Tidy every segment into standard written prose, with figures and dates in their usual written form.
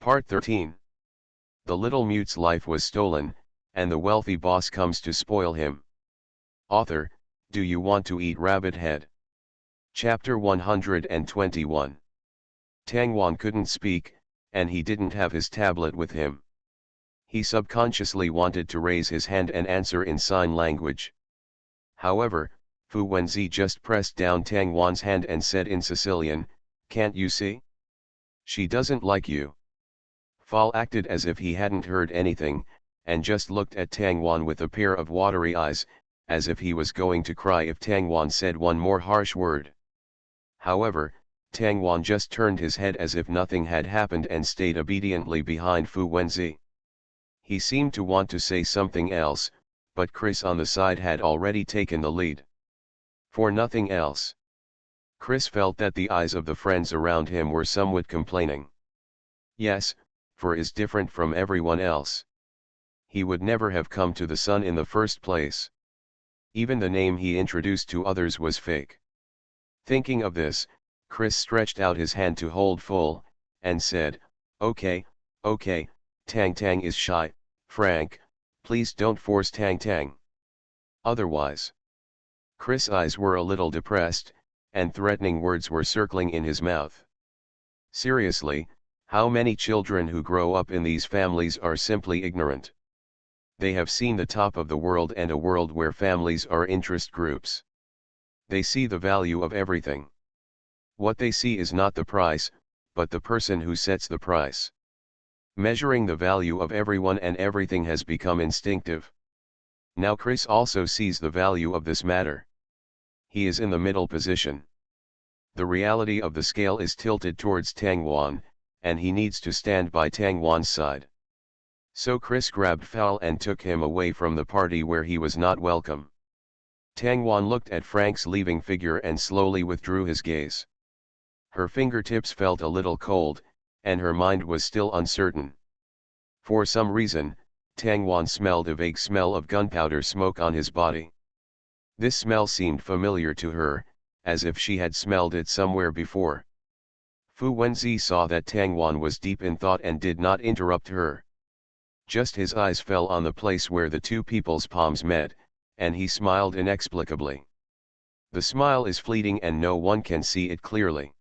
Part 13. The little mute's life was stolen, and the wealthy boss comes to spoil him. Author, do you want to eat rabbit head? Chapter 121. Tangwan couldn't speak, and he didn't have his tablet with him. He subconsciously wanted to raise his hand and answer in sign language. However, Fu Wenzi just pressed down Tangwan's hand and said in Sicilian, "Can't you see? She doesn't like you." Fall acted as if he hadn't heard anything, and just looked at Tangwan with a pair of watery eyes, as if he was going to cry if Tangwan said one more harsh word. However, Tangwan just turned his head as if nothing had happened and stayed obediently behind Fu Wenzi. He seemed to want to say something else, but Chris on the side had already taken the lead. For nothing else. Chris felt that the eyes of the friends around him were somewhat complaining. Yes, Fu is different from everyone else. He would never have come to the sun in the first place. Even the name he introduced to others was fake. Thinking of this, Chris stretched out his hand to hold full, and said, okay, Tang Tang is shy, Frank, please don't force Tang Tang. Otherwise. Chris' eyes were a little depressed, and threatening words were circling in his mouth. Seriously, how many children who grow up in these families are simply ignorant? They have seen the top of the world and a world where families are interest groups. They see the value of everything. What they see is not the price, but the person who sets the price. Measuring the value of everyone and everything has become instinctive. Now Chris also sees the value of this matter. He is in the middle position. The reality of the scale is tilted towards Tangwan, and he needs to stand by Tangwan's side. So Chris grabbed Fowl and took him away from the party where he was not welcome. Tangwan looked at Frank's leaving figure and slowly withdrew his gaze. Her fingertips felt a little cold, and her mind was still uncertain. For some reason, Tangwan smelled a vague smell of gunpowder smoke on his body. This smell seemed familiar to her, as if she had smelled it somewhere before. Fu Wenzi saw that Tangwan was deep in thought and did not interrupt her. Just his eyes fell on the place where the two people's palms met, and he smiled inexplicably. The smile is fleeting and no one can see it clearly.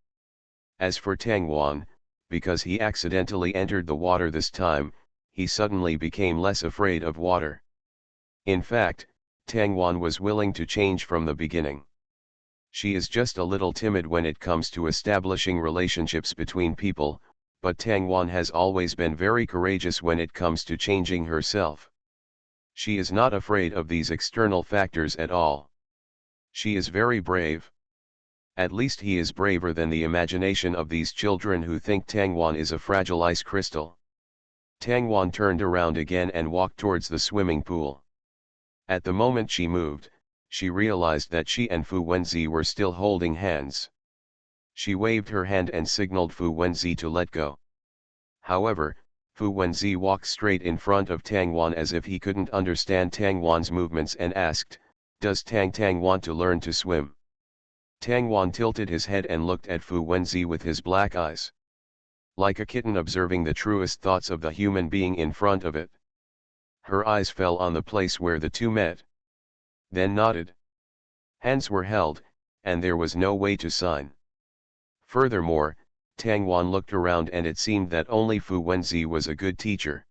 As for Tangwan, because he accidentally entered the water this time, he suddenly became less afraid of water. In fact, Tangwan was willing to change from the beginning. She is just a little timid when it comes to establishing relationships between people, but Tangwan has always been very courageous when it comes to changing herself. She is not afraid of these external factors at all. She is very brave. At least he is braver than the imagination of these children who think Tangwan is a fragile ice crystal. Tangwan turned around again and walked towards the swimming pool. At the moment she moved, she realized that she and Fu Wenzi were still holding hands. She waved her hand and signaled Fu Wenzi to let go. However, Fu Wenzi walked straight in front of Tangwan as if he couldn't understand Tangwan's movements and asked, "Does Tang Tang want to learn to swim?" Tangwan tilted his head and looked at Fu Wenzi with his black eyes. Like a kitten observing the truest thoughts of the human being in front of it. Her eyes fell on the place where the two met. Then nodded. Hands were held, and there was no way to sign. Furthermore, Tangwan looked around and it seemed that only Fu Wenzi was a good teacher.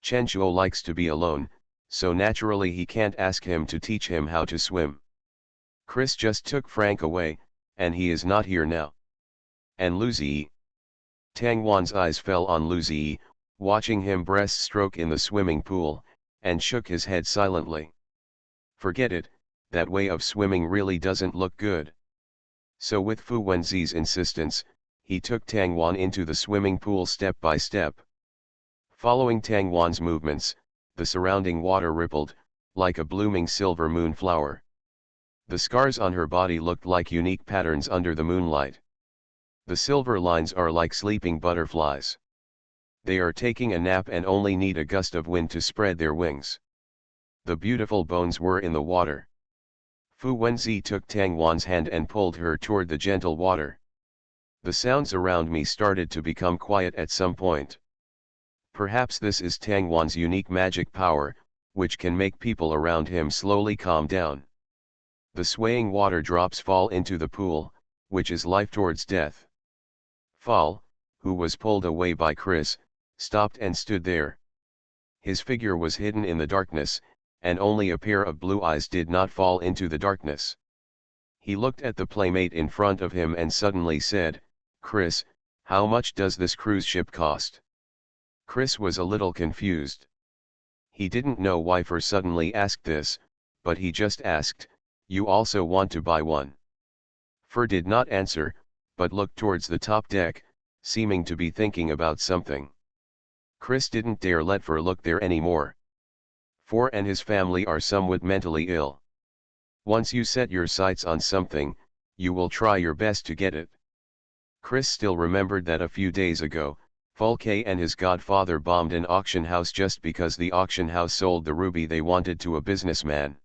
Chen Shuo likes to be alone, so naturally he can't ask him to teach him how to swim. Chris just took Frank away, and he is not here now. And Lu Ziyi. Tangwan's eyes fell on Lu Ziyi, watching him breaststroke in the swimming pool, and shook his head silently. Forget it, that way of swimming really doesn't look good. So with Fu Wenzi's insistence, he took Tangwan into the swimming pool step by step. Following Tangwan's movements, the surrounding water rippled, like a blooming silver moonflower. The scars on her body looked like unique patterns under the moonlight. The silver lines are like sleeping butterflies. They are taking a nap and only need a gust of wind to spread their wings. The beautiful bones were in the water. Fu Wenzi took Tangwan's hand and pulled her toward the gentle water. The sounds around me started to become quiet at some point. Perhaps this is Tang Wan's unique magic power, which can make people around him slowly calm down. The swaying water drops fall into the pool, which is life towards death. Fall, who was pulled away by Chris, stopped and stood there. His figure was hidden in the darkness, and only a pair of blue eyes did not fall into the darkness. He looked at the playmate in front of him and suddenly said, "Chris, how much does this cruise ship cost?" Chris was a little confused. He didn't know why Fur suddenly asked this, but he just asked, "You also want to buy one?" Fur did not answer, but looked towards the top deck, seeming to be thinking about something. Chris didn't dare let Fur look there anymore. Fur and his family are somewhat mentally ill. Once you set your sights on something, you will try your best to get it. Chris still remembered that a few days ago, Fulke and his godfather bombed an auction house just because the auction house sold the ruby they wanted to a businessman.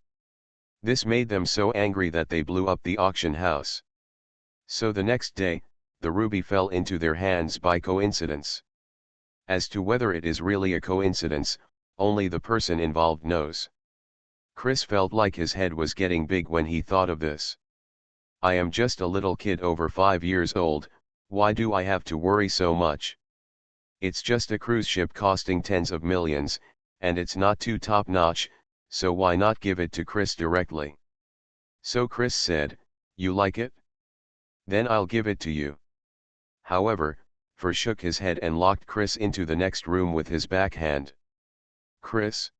This made them so angry that they blew up the auction house. So the next day, the ruby fell into their hands by coincidence. As to whether it is really a coincidence, only the person involved knows. Chris felt like his head was getting big when he thought of this. I am just a little kid over 5 years old, why do I have to worry so much? It's just a cruise ship costing tens of millions, and it's not too top-notch, so why not give it to Chris directly? So Chris said, "You like it? Then I'll give it to you." However, Fur shook his head and locked Chris into the next room with his backhand. "Chris?"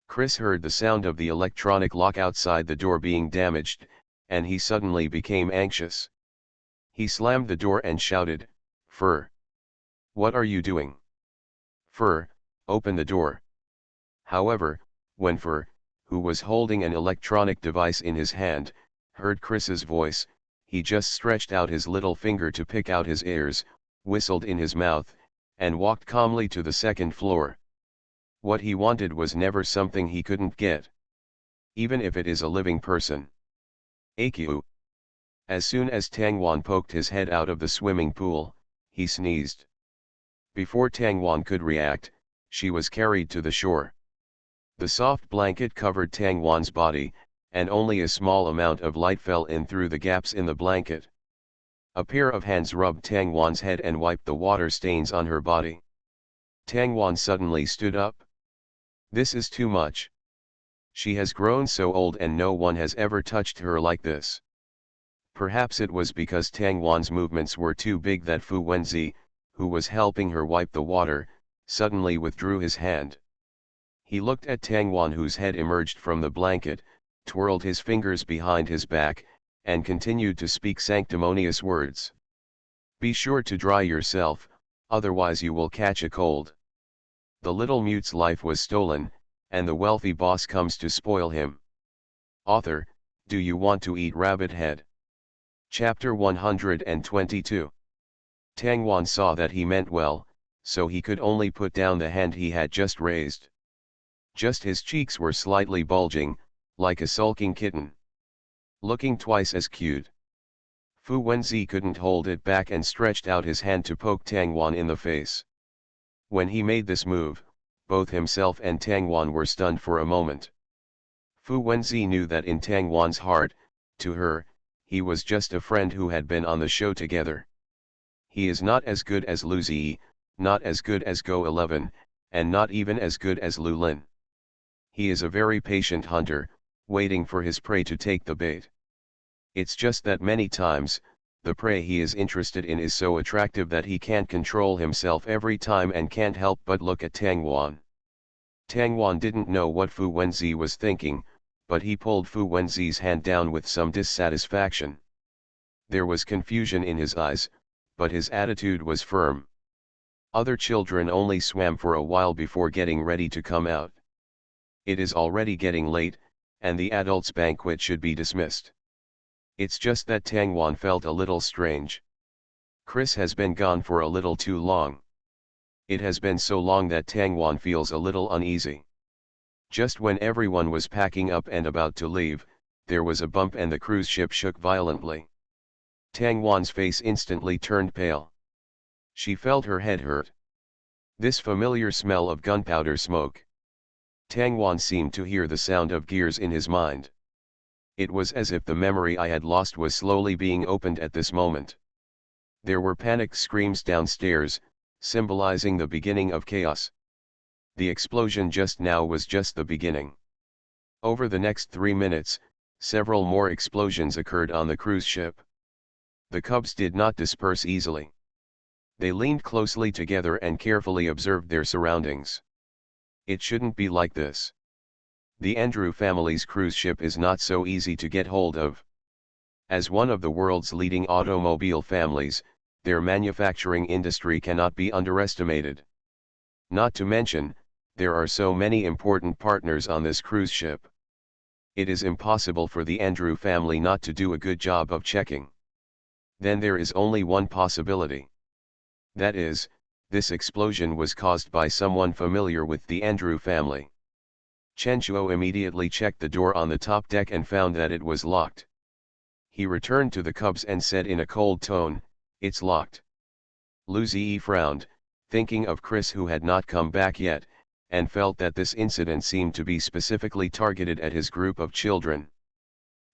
Chris heard the sound of the electronic lock outside the door being damaged, and he suddenly became anxious. He slammed the door and shouted, "Fur! What are you doing? Fur, open the door." However, when Fur, who was holding an electronic device in his hand, heard Chris's voice, he just stretched out his little finger to pick out his ears, whistled in his mouth, and walked calmly to the second floor. What he wanted was never something he couldn't get. Even if it is a living person. AQ. As soon as Tang Wan poked his head out of the swimming pool, he sneezed. Before Tang Wan could react, she was carried to the shore. The soft blanket covered Tang Wan's body, and only a small amount of light fell in through the gaps in the blanket. A pair of hands rubbed Tang Wan's head and wiped the water stains on her body. Tang Wan suddenly stood up. This is too much. She has grown so old and no one has ever touched her like this. Perhaps it was because Tang Wan's movements were too big that Fu Wenzi, who was helping her wipe the water, suddenly withdrew his hand. He looked at Tang Wan, whose head emerged from the blanket, twirled his fingers behind his back, and continued to speak sanctimonious words. "Be sure to dry yourself, otherwise you will catch a cold. The little mute's life was stolen, and the wealthy boss comes to spoil him." Author, do you want to eat rabbit head? Chapter 122. Tang Wan saw that he meant well, so he could only put down the hand he had just raised. Just his cheeks were slightly bulging, like a sulking kitten. Looking twice as cute. Fu Wenzi couldn't hold it back and stretched out his hand to poke Tang Wan in the face. When he made this move, both himself and Tang Wan were stunned for a moment. Fu Wenzi knew that in Tang Wan's heart, to her, he was just a friend who had been on the show together. He is not as good as Lu Ziyi, not as good as Go 11, and not even as good as Lu Lin. He is a very patient hunter, waiting for his prey to take the bait. It's just that many times, the prey he is interested in is so attractive that he can't control himself every time and can't help but look at Tang Wan. Tang Wan didn't know what Fu Wenzi was thinking, but he pulled Fu Wenzi's hand down with some dissatisfaction. There was confusion in his eyes, but his attitude was firm. Other children only swam for a while before getting ready to come out. It is already getting late, and the adults' banquet should be dismissed. It's just that Tang Wan felt a little strange. Chris has been gone for a little too long. It has been so long that Tang Wan feels a little uneasy. Just when everyone was packing up and about to leave, there was a bump and the cruise ship shook violently. Tang Wan's face instantly turned pale. She felt her head hurt. This familiar smell of gunpowder smoke. Tang Wan seemed to hear the sound of gears in his mind. It was as if the memory I had lost was slowly being opened at this moment. There were panicked screams downstairs, symbolizing the beginning of chaos. The explosion just now was just the beginning. Over the next 3 minutes, several more explosions occurred on the cruise ship. The cubs did not disperse easily. They leaned closely together and carefully observed their surroundings. It shouldn't be like this. The Andrew family's cruise ship is not so easy to get hold of. As one of the world's leading automobile families, their manufacturing industry cannot be underestimated. Not to mention, there are so many important partners on this cruise ship. It is impossible for the Andrew family not to do a good job of checking. Then there is only one possibility. That is, this explosion was caused by someone familiar with the Andrew family. Chen Chuo immediately checked the door on the top deck and found that it was locked. He returned to the cubs and said in a cold tone, "It's locked." Lu Ziyi frowned, thinking of Chris who had not come back yet, and felt that this incident seemed to be specifically targeted at his group of children.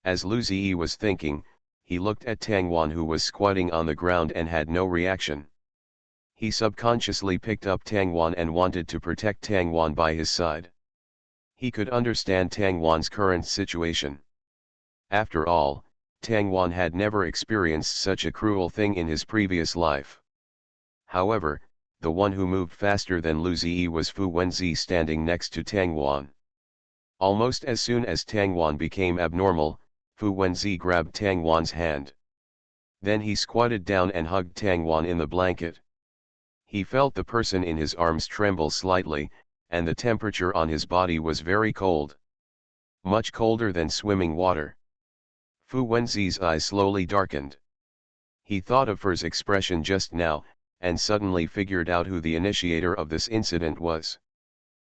As Lu Ziyi was thinking, he looked at Tang Wan who was squatting on the ground and had no reaction. He subconsciously picked up Tang Wan and wanted to protect Tang Wan by his side. He could understand Tang Wan's current situation. After all, Tang Wan had never experienced such a cruel thing in his previous life. However, the one who moved faster than Lu Ziyi was Fu Wenzi standing next to Tang Wan. Almost as soon as Tang Wan became abnormal, Fu Wenzi grabbed Tang Wan's hand. Then he squatted down and hugged Tang Wan in the blanket. He felt the person in his arms tremble slightly, and the temperature on his body was very cold. Much colder than swimming water. Fu Wenzi's eyes slowly darkened. He thought of Fer's expression just now, and suddenly figured out who the initiator of this incident was.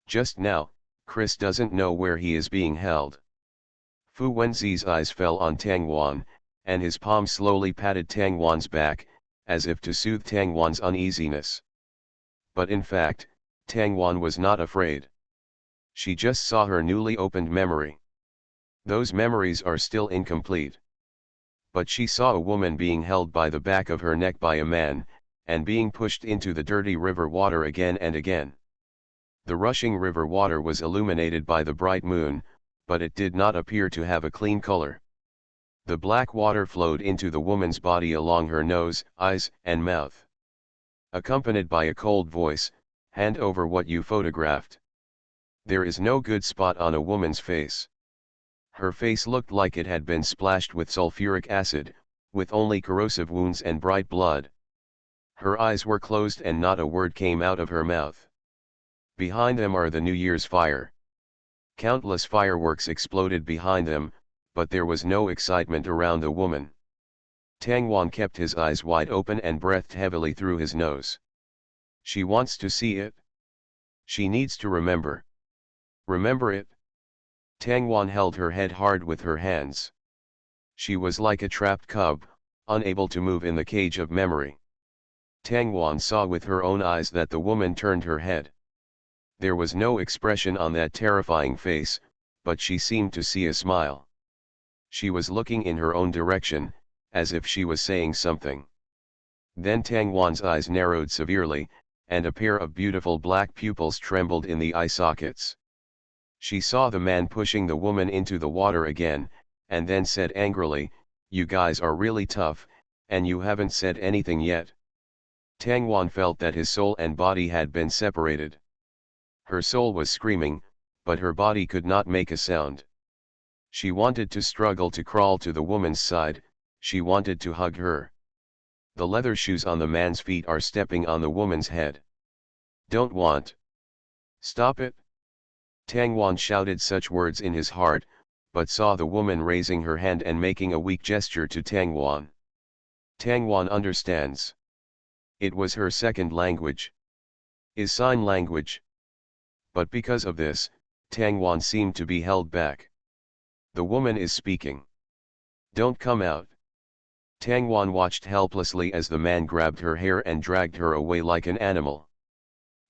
Just now, Chris doesn't know where he is being held. Fu Wenzi's eyes fell on Tang Wan, and his palm slowly patted Tang Wan's back, as if to soothe Tang Wan's uneasiness. But in fact, Tang Wan was not afraid. She just saw her newly opened memory. Those memories are still incomplete. But she saw a woman being held by the back of her neck by a man, and being pushed into the dirty river water again and again. The rushing river water was illuminated by the bright moon, but it did not appear to have a clean color. The black water flowed into the woman's body along her nose, eyes, and mouth. Accompanied by a cold voice, "Hand over what you photographed." There is no good spot on a woman's face. Her face looked like it had been splashed with sulfuric acid, with only corrosive wounds and bright blood. Her eyes were closed and not a word came out of her mouth. Behind them are the New Year's fire. Countless fireworks exploded behind them, but there was no excitement around the woman. Tang Wan kept his eyes wide open and breathed heavily through his nose. She wants to see it. She needs to remember. Remember it. Tang Wan held her head hard with her hands. She was like a trapped cub, unable to move in the cage of memory. Tang Wan saw with her own eyes that the woman turned her head. There was no expression on that terrifying face, but she seemed to see a smile. She was looking in her own direction, as if she was saying something. Then Tang Wan's eyes narrowed severely, and a pair of beautiful black pupils trembled in the eye sockets. She saw the man pushing the woman into the water again, and then said angrily, "You guys are really tough, and you haven't said anything yet." Tang Wan felt that his soul and body had been separated. Her soul was screaming, but her body could not make a sound. She wanted to struggle to crawl to the woman's side, she wanted to hug her. The leather shoes on the man's feet are stepping on the woman's head. "Don't want. Stop it." Tang Wan shouted such words in his heart, but saw the woman raising her hand and making a weak gesture to Tang Wan. Tang Wan understands. It was her second language. Is sign language. But because of this, Tang Wan seemed to be held back. The woman is speaking. "Don't come out." Tang Wan watched helplessly as the man grabbed her hair and dragged her away like an animal.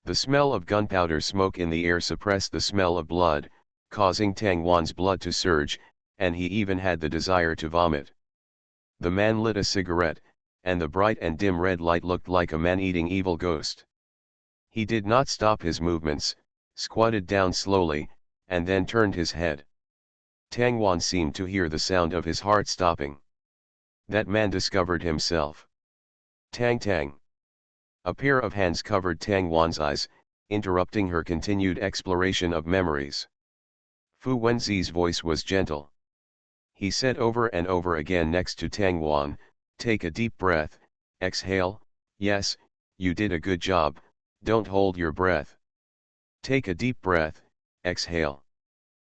The smell of gunpowder smoke in the air suppressed the smell of blood, causing Tang Wan's blood to surge, and he even had the desire to vomit. The man lit a cigarette, and the bright and dim red light looked like a man-eating evil ghost. He did not stop his movements, squatted down slowly, and then turned his head. Tang Wan seemed to hear the sound of his heart stopping. That man discovered himself. Tang Tang. A pair of hands covered Tang Wan's eyes, interrupting her continued exploration of memories. Fu Wenzi's voice was gentle. He said over and over again next to Tang Wan, "Take a deep breath, exhale, yes, you did a good job, don't hold your breath. Take a deep breath, exhale."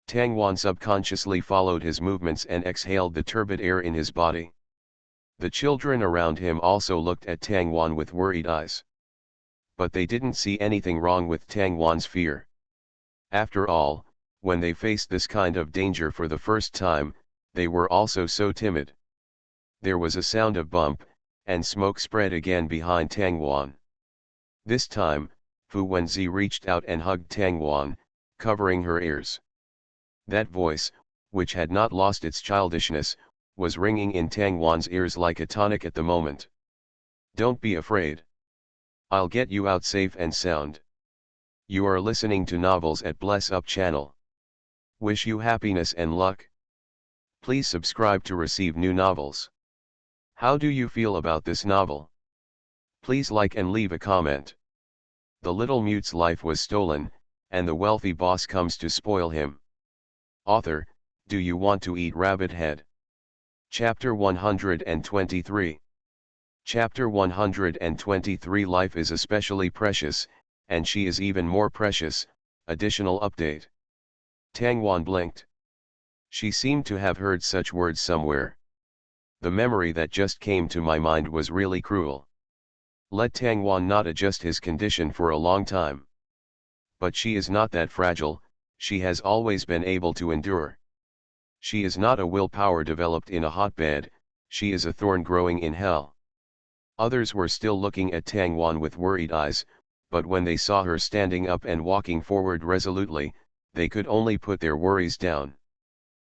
Tang Wan subconsciously followed his movements and exhaled the turbid air in his body. The children around him also looked at Tang Wan with worried eyes. But they didn't see anything wrong with Tang Wan's fear. After all, when they faced this kind of danger for the first time, they were also so timid. There was a sound of bump, and smoke spread again behind Tang Wan. This time, Fu Wenzi reached out and hugged Tang Wan, covering her ears. That voice, which had not lost its childishness, was ringing in Tang Wan's ears like a tonic at the moment. "Don't be afraid. I'll get you out safe and sound. You are listening to Novels at Bless Up channel. Wish you happiness and luck. Please subscribe to receive new novels. How do you feel about this novel? Please like and leave a comment." The little mute's life was stolen, and the wealthy boss comes to spoil him. Author, do you want to eat rabbit head? Chapter 123. Chapter 123. Life is especially precious, and she is even more precious. Additional update. Tang Wan blinked. She seemed to have heard such words somewhere. The memory that just came to my mind was really cruel. Let Tang Wan not adjust his condition for a long time. But she is not that fragile, she has always been able to endure. She is not a willpower developed in a hotbed, she is a thorn growing in hell. Others were still looking at Tang Wan with worried eyes, but when they saw her standing up and walking forward resolutely, they could only put their worries down.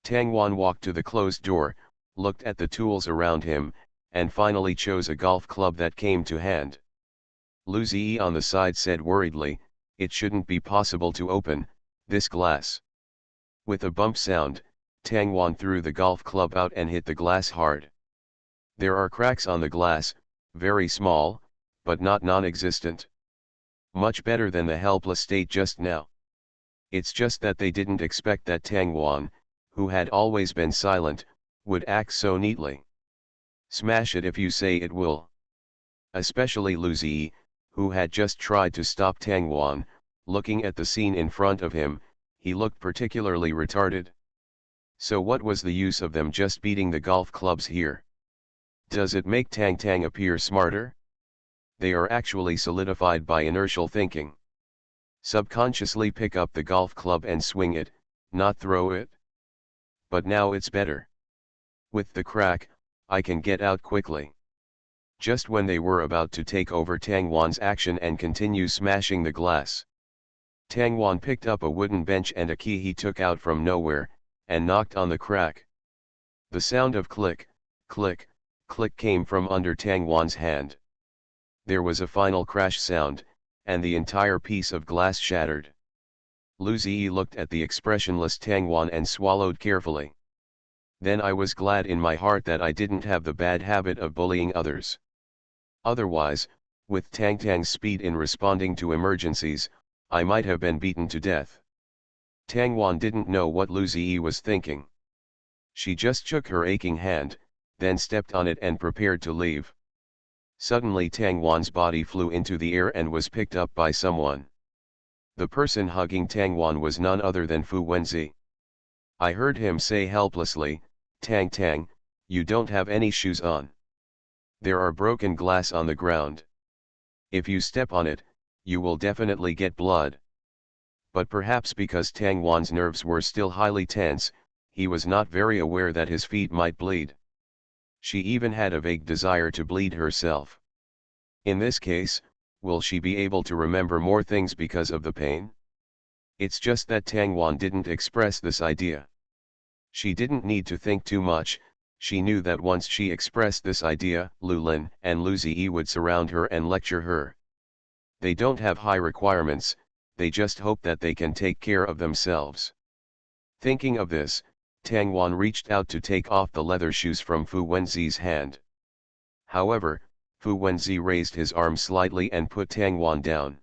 Tang Wan walked to the closed door, looked at the tools around him, and finally chose a golf club that came to hand. Lu Ziyi on the side said worriedly, "It shouldn't be possible to open this glass." With a bump sound, Tang Wan threw the golf club out and hit the glass hard. There are cracks on the glass, very small, but not non-existent. Much better than the helpless state just now. It's just that they didn't expect that Tang Wan, who had always been silent, would act so neatly. "Smash it if you say it will." Especially Lu Ziyi, who had just tried to stop Tang Wan, looking at the scene in front of him, he looked particularly retarded. So what was the use of them just beating the golf clubs here? Does it make Tang Tang appear smarter? They are actually solidified by inertial thinking. Subconsciously pick up the golf club and swing it, not throw it. But now it's better. With the crack, I can get out quickly. Just when they were about to take over Tang Wan's action and continue smashing the glass, Tang Wan picked up a wooden bench and a key he took out from nowhere, and knocked on the crack. The sound of click, click, click came from under Tang Wan's hand. There was a final crash sound, and the entire piece of glass shattered. Lu Ziyi looked at the expressionless Tang Wan and swallowed carefully. Then I was glad in my heart that I didn't have the bad habit of bullying others. Otherwise, with Tang Tang's speed in responding to emergencies, I might have been beaten to death. Tang Wan didn't know what Lu Ziyi was thinking. She just shook her aching hand, then stepped on it and prepared to leave. Suddenly Tang Wan's body flew into the air and was picked up by someone. The person hugging Tang Wan was none other than Fu Wenzi. I heard him say helplessly, "Tang Tang, you don't have any shoes on. There are broken glass on the ground. If you step on it, you will definitely get blood." But perhaps because Tang Wan's nerves were still highly tense, he was not very aware that his feet might bleed. She even had a vague desire to bleed herself. In this case, will she be able to remember more things because of the pain? It's just that Tang Wan didn't express this idea. She didn't need to think too much. She knew that once she expressed this idea, Lu Lin and Lu Ziyi would surround her and lecture her. They don't have high requirements, they just hope that they can take care of themselves. Thinking of this, Tang Wan reached out to take off the leather shoes from Fu Wenzi's hand. However, Fu Wenzi raised his arm slightly and put Tang Wan down.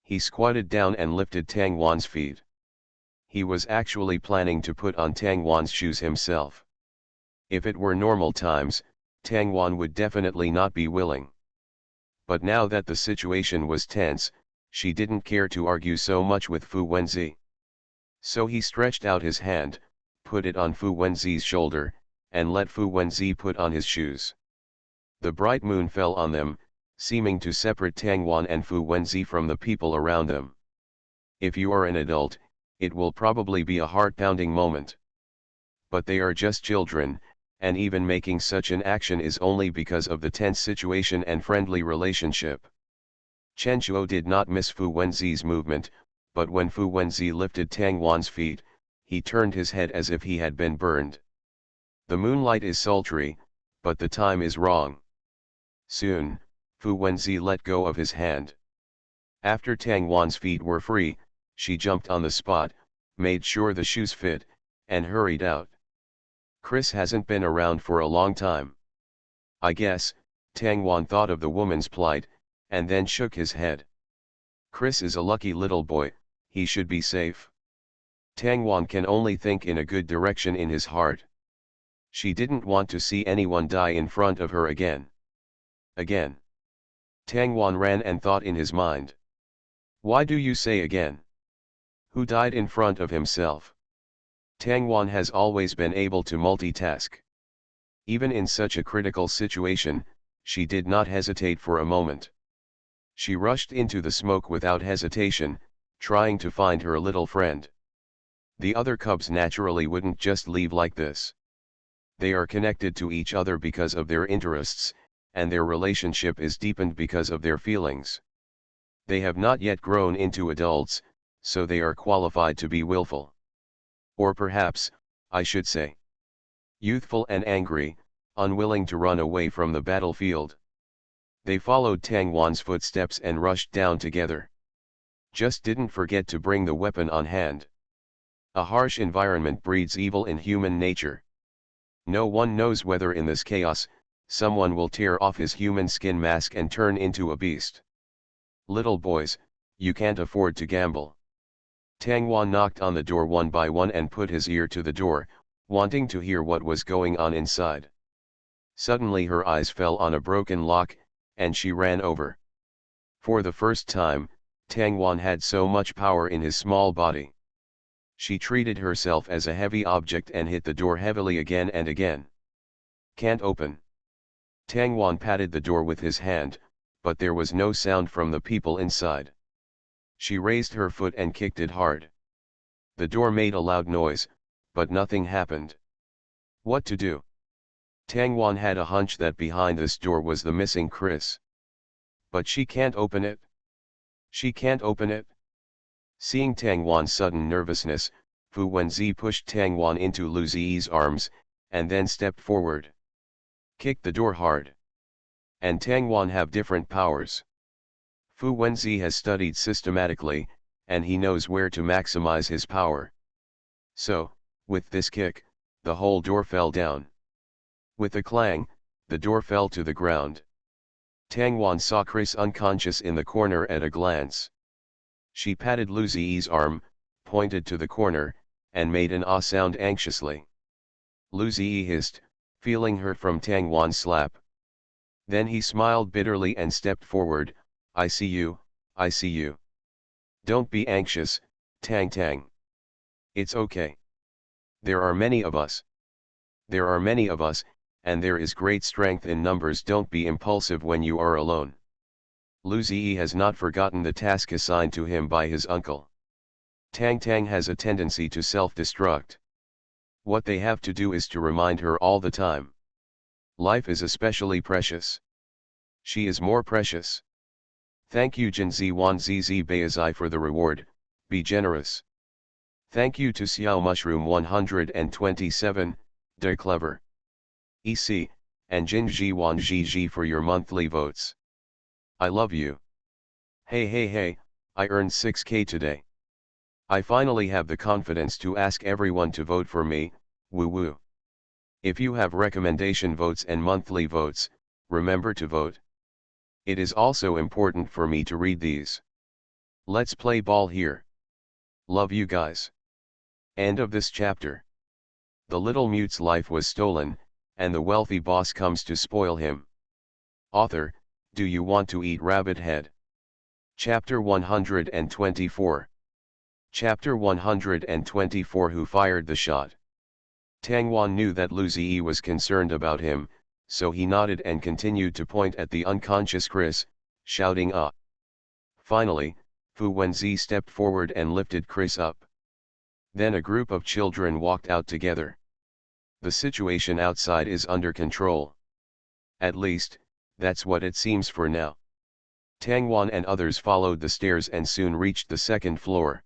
He squatted down and lifted Tang Wan's feet. He was actually planning to put on Tang Wan's shoes himself. If it were normal times, Tang Wan would definitely not be willing. But now that the situation was tense, she didn't care to argue so much with Fu Wenzi. So he stretched out his hand, put it on Fu Wenzi's shoulder, and let Fu Wenzi put on his shoes. The bright moon fell on them, seeming to separate Tang Wan and Fu Wenzi from the people around them. If you are an adult, it will probably be a heart-pounding moment. But they are just children, and even making such an action is only because of the tense situation and friendly relationship. Chen Shuo did not miss Fu Wenzi's movement, but when Fu Wenzi lifted Tang Wan's feet, he turned his head as if he had been burned. The moonlight is sultry, but the time is wrong. Soon, Fu Wenzi let go of his hand. After Tang Wan's feet were free, she jumped on the spot, made sure the shoes fit, and hurried out. Chris hasn't been around for a long time. I guess, Tang Wan thought of the woman's plight, and then shook his head. Chris is a lucky little boy, he should be safe. Tang Wan can only think in a good direction in his heart. She didn't want to see anyone die in front of her again. Again. Tang Wan ran and thought in his mind. Why do you say again? Who died in front of himself? Tang Wan has always been able to multitask. Even in such a critical situation, she did not hesitate for a moment. She rushed into the smoke without hesitation, trying to find her little friend. The other cubs naturally wouldn't just leave like this. They are connected to each other because of their interests, and their relationship is deepened because of their feelings. They have not yet grown into adults, so they are qualified to be willful. Or perhaps, I should say, youthful and angry, unwilling to run away from the battlefield. They followed Tang Wan's footsteps and rushed down together. Just didn't forget to bring the weapon on hand. A harsh environment breeds evil in human nature. No one knows whether in this chaos, someone will tear off his human skin mask and turn into a beast. Little boys, you can't afford to gamble. Tang Wan knocked on the door one by one and put his ear to the door, wanting to hear what was going on inside. Suddenly her eyes fell on a broken lock, and she ran over. For the first time, Tang Wan had so much power in his small body. She treated herself as a heavy object and hit the door heavily again and again. Can't open. Tang Wan patted the door with his hand, but there was no sound from the people inside. She raised her foot and kicked it hard. The door made a loud noise, but nothing happened. What to do? Tang Wan had a hunch that behind this door was the missing Chris. But she can't open it. She can't open it. Seeing Tang Wan's sudden nervousness, Fu Wenzi pushed Tang Wan into Lu Ziyi's arms, and then stepped forward. Kicked the door hard. And Tang Wan have different powers. Fu Wenzi has studied systematically, and he knows where to maximize his power. So, with this kick, the whole door fell down. With a clang, the door fell to the ground. Tang Wan saw Chris unconscious in the corner at a glance. She patted Lu Ziyi's arm, pointed to the corner, and made an ah sound anxiously. Lu Ziyi hissed, feeling hurt from Tang Wan's slap. Then he smiled bitterly and stepped forward. I see you, I see you. Don't be anxious, Tang Tang. It's okay. There are many of us. There are many of us, and there is great strength in numbers. Don't be impulsive when you are alone. Lu Ziyi has not forgotten the task assigned to him by his uncle. Tang Tang has a tendency to self-destruct. What they have to do is to remind her all the time. Life is especially precious. She is more precious. Thank you Jin Z1 ZZ Bayazai for the reward, be generous. Thank you to Xiao Mushroom 127, de clever. EC, and Jin Ji1 GG for your monthly votes. I love you. Hey, I earned 6k today. I finally have the confidence to ask everyone to vote for me, woo woo. If you have recommendation votes and monthly votes, remember to vote. It is also important for me to read these. Let's play ball here. Love you guys. End of this chapter. The little mute's life was stolen, and the wealthy boss comes to spoil him. Author, do you want to eat rabbit head? Chapter 124. Chapter 124 Who fired the shot? Tang Wan knew that Lu Ziyi was concerned about him, so he nodded and continued to point at the unconscious Chris, shouting up. Finally, Fu Wenzi stepped forward and lifted Chris up. Then a group of children walked out together. The situation outside is under control. At least, that's what it seems for now. Tang Wan and others followed the stairs and soon reached the second floor.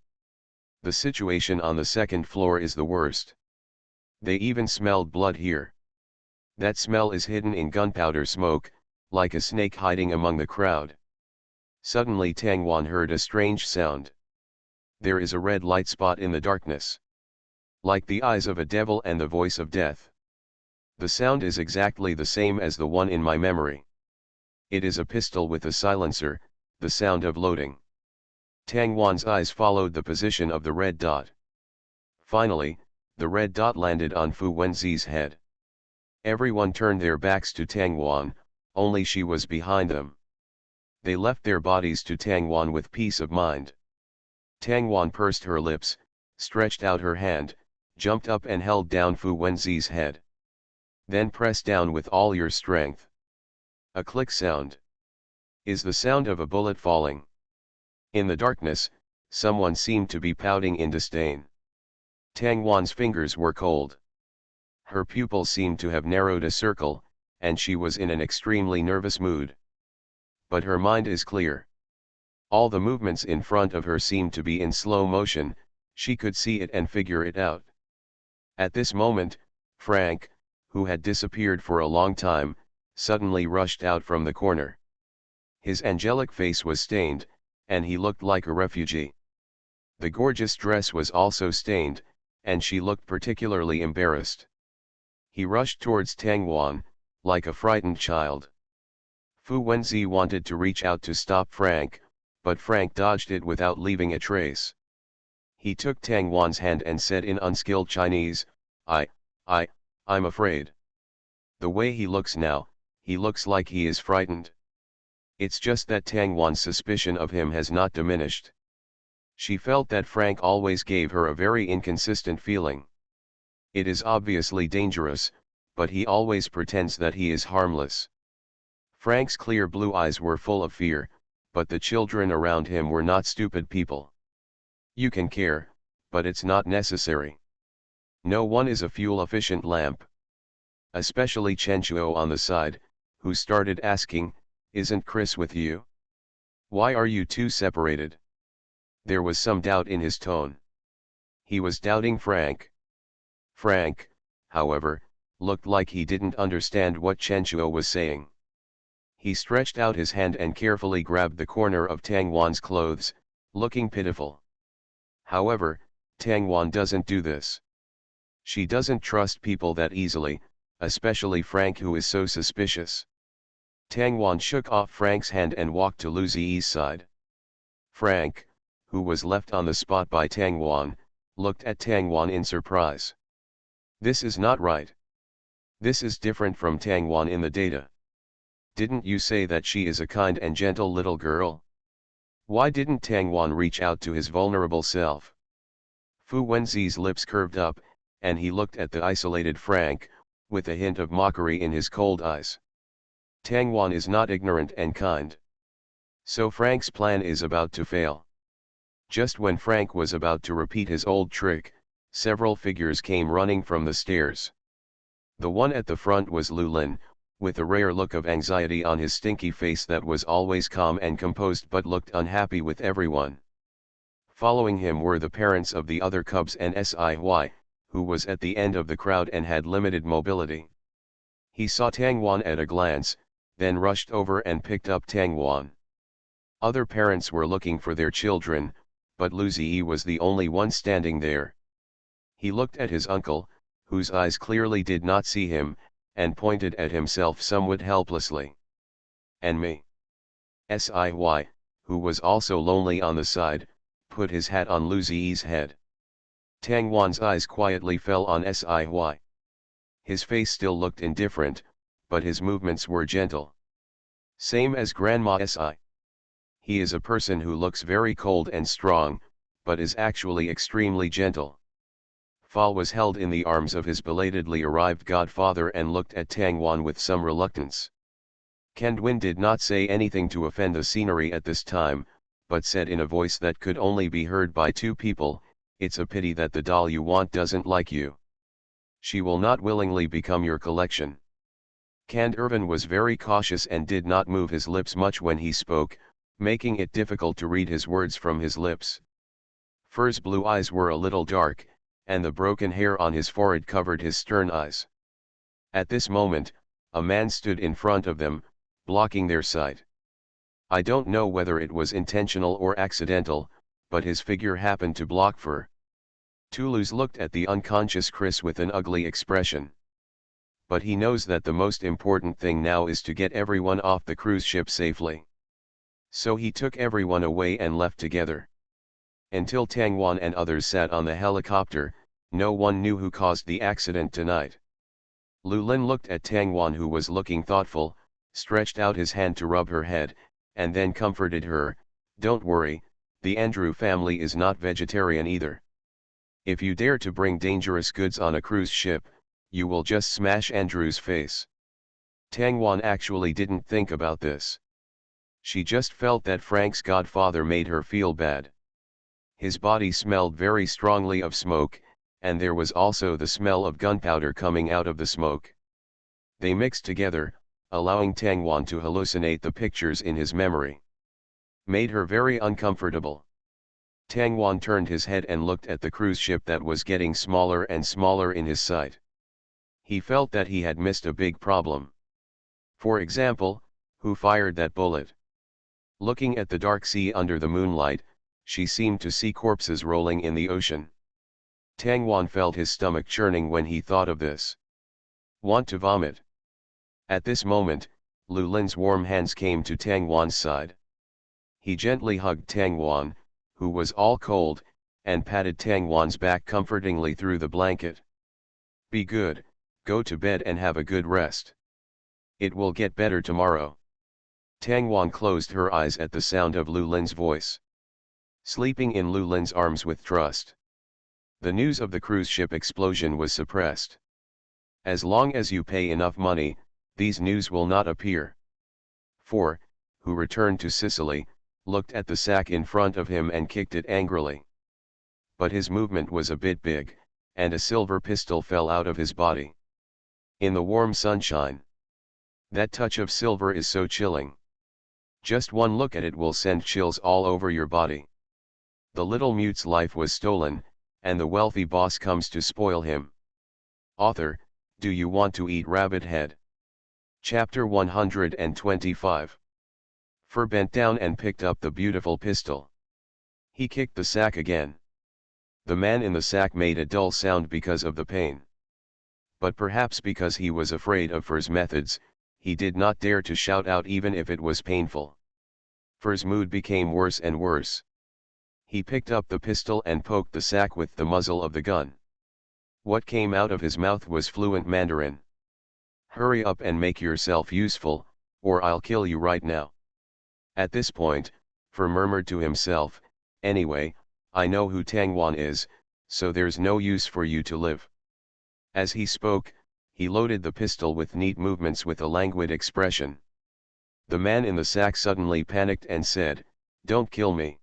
The situation on the second floor is the worst. They even smelled blood here. That smell is hidden in gunpowder smoke, like a snake hiding among the crowd. Suddenly Tang Wan heard a strange sound. There is a red light spot in the darkness. Like the eyes of a devil and the voice of death. The sound is exactly the same as the one in my memory. It is a pistol with a silencer, the sound of loading. Tang Wan's eyes followed the position of the red dot. Finally, the red dot landed on Fu Wenzi's head. Everyone turned their backs to Tang Wan, only she was behind them. They left their bodies to Tang Wan with peace of mind. Tang Wan pursed her lips, stretched out her hand, jumped up and held down Fu Wenzi's head. Then press down with all your strength. A click sound. Is the sound of a bullet falling. In the darkness, someone seemed to be pouting in disdain. Tang Wan's fingers were cold. Her pupils seemed to have narrowed a circle, and she was in an extremely nervous mood. But her mind is clear. All the movements in front of her seemed to be in slow motion, she could see it and figure it out. At this moment, Frank, who had disappeared for a long time, suddenly rushed out from the corner. His angelic face was stained, and he looked like a refugee. The gorgeous dress was also stained, and she looked particularly embarrassed. He rushed towards Tang Wan, like a frightened child. Fu Wenzi wanted to reach out to stop Frank, but Frank dodged it without leaving a trace. He took Tang Wan's hand and said in unskilled Chinese, I'm afraid. The way he looks now, he looks like he is frightened. It's just that Tang Wan's suspicion of him has not diminished. She felt that Frank always gave her a very inconsistent feeling. It is obviously dangerous, but he always pretends that he is harmless. Frank's clear blue eyes were full of fear, but the children around him were not stupid people. You can care, but it's not necessary. No one is a fuel-efficient lamp. Especially Chen Chuo on the side, who started asking, isn't Chris with you? Why are you two separated? There was some doubt in his tone. He was doubting Frank. Frank, however, looked like he didn't understand what Chen Chuo was saying. He stretched out his hand and carefully grabbed the corner of Tang Wan's clothes, looking pitiful. However, Tang Wan doesn't do this. She doesn't trust people that easily, especially Frank, who is so suspicious. Tang Wan shook off Frank's hand and walked to Lu Ziyi's side. Frank, who was left on the spot by Tang Wan, looked at Tang Wan in surprise. This is not right. This is different from Tang Wan in the data. Didn't you say that she is a kind and gentle little girl? Why didn't Tang Wan reach out to his vulnerable self? Fu Wenzi's lips curved up, and he looked at the isolated Frank, with a hint of mockery in his cold eyes. Tang Wan is not ignorant and kind. So Frank's plan is about to fail. Just when Frank was about to repeat his old trick, several figures came running from the stairs. The one at the front was Lu Lin, with a rare look of anxiety on his stinky face that was always calm and composed but looked unhappy with everyone. Following him were the parents of the other cubs and Sci-fi, who was at the end of the crowd and had limited mobility. He saw Tangwan at a glance, then rushed over and picked up Tangwan. Other parents were looking for their children, but Lu Ziyi was the only one standing there. He looked at his uncle, whose eyes clearly did not see him, and pointed at himself somewhat helplessly. And me. Sci-fi, who was also lonely on the side, put his hat on Lu Ziyi's head. Tangwan's eyes quietly fell on Sci-fi. His face still looked indifferent, but his movements were gentle. Same as Grandma Si. He is a person who looks very cold and strong, but is actually extremely gentle. Fa was held in the arms of his belatedly arrived godfather and looked at Tangwan with some reluctance. Kendwin did not say anything to offend the scenery at this time, but said in a voice that could only be heard by two people, "It's a pity that the doll you want doesn't like you. She will not willingly become your collection." Cand Irvin was very cautious and did not move his lips much when he spoke, making it difficult to read his words from his lips. Fur's blue eyes were a little dark, and the broken hair on his forehead covered his stern eyes. At this moment, a man stood in front of them, blocking their sight. I don't know whether it was intentional or accidental, but his figure happened to block Fur. Toulouse looked at the unconscious Chris with an ugly expression. But he knows that the most important thing now is to get everyone off the cruise ship safely. So he took everyone away and left together. Until Tangwan and others sat on the helicopter, no one knew who caused the accident tonight. Lu Lin looked at Tangwan, who was looking thoughtful, stretched out his hand to rub her head, and then comforted her, "Don't worry, the Andrew family is not vegetarian either. If you dare to bring dangerous goods on a cruise ship, you will just smash Andrew's face." Tangwan actually didn't think about this. She just felt that Frank's godfather made her feel bad. His body smelled very strongly of smoke, and there was also the smell of gunpowder coming out of the smoke. They mixed together, allowing Tangwan to hallucinate the pictures in his memory. Made her very uncomfortable. Tangwan turned his head and looked at the cruise ship that was getting smaller and smaller in his sight. He felt that he had missed a big problem. For example, who fired that bullet? Looking at the dark sea under the moonlight, she seemed to see corpses rolling in the ocean. Tangwan felt his stomach churning when he thought of this. Want to vomit. At this moment, Lu Lin's warm hands came to Tangwan's side. He gently hugged Tangwan, who was all cold, and patted Tangwan's back comfortingly through the blanket. "Be good, go to bed and have a good rest. It will get better tomorrow." Tangwan closed her eyes at the sound of Lu Lin's voice. Sleeping in Lu Lin's arms with trust. The news of the cruise ship explosion was suppressed. As long as you pay enough money, these news will not appear. 4, who returned to Sicily, looked at the sack in front of him and kicked it angrily. But his movement was a bit big, and a silver pistol fell out of his body. In the warm sunshine. That touch of silver is so chilling. Just one look at it will send chills all over your body. The little mute's life was stolen, and the wealthy boss comes to spoil him. Author, do you want to eat rabbit head? Chapter 125. Fur bent down and picked up the beautiful pistol. He kicked the sack again. The man in the sack made a dull sound because of the pain. But perhaps because he was afraid of Fur's methods, he did not dare to shout out even if it was painful. Fur's mood became worse and worse. He picked up the pistol and poked the sack with the muzzle of the gun. What came out of his mouth was fluent Mandarin. "Hurry up and make yourself useful, or I'll kill you right now." At this point, Fur murmured to himself, "Anyway, I know who Tangwan is, so there's no use for you to live." As he spoke, he loaded the pistol with neat movements with a languid expression. The man in the sack suddenly panicked and said, "Don't kill me.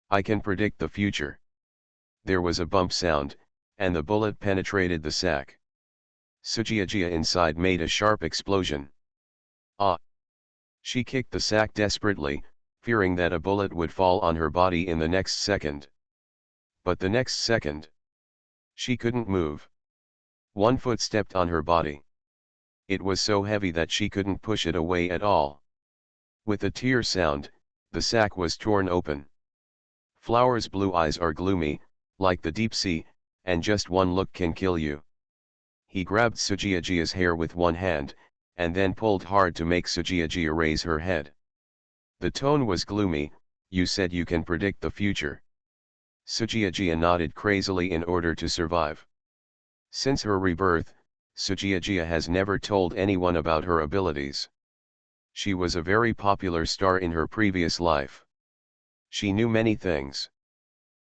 I can predict the future." There was a bump sound, and the bullet penetrated the sack. Sujiajia inside made a sharp explosion. Ah! She kicked the sack desperately, fearing that a bullet would fall on her body in the next second. But the next second, she couldn't move. One foot stepped on her body. It was so heavy that she couldn't push it away at all. With a tear sound, the sack was torn open. Flower's blue eyes are gloomy, like the deep sea, and just one look can kill you. He grabbed Sujiajia's hair with one hand, and then pulled hard to make Sujiajia raise her head. The tone was gloomy. You said you can predict the future. Sujiajia nodded crazily in order to survive. Since her rebirth, Sujiajia has never told anyone about her abilities. She was a very popular star in her previous life. She knew many things.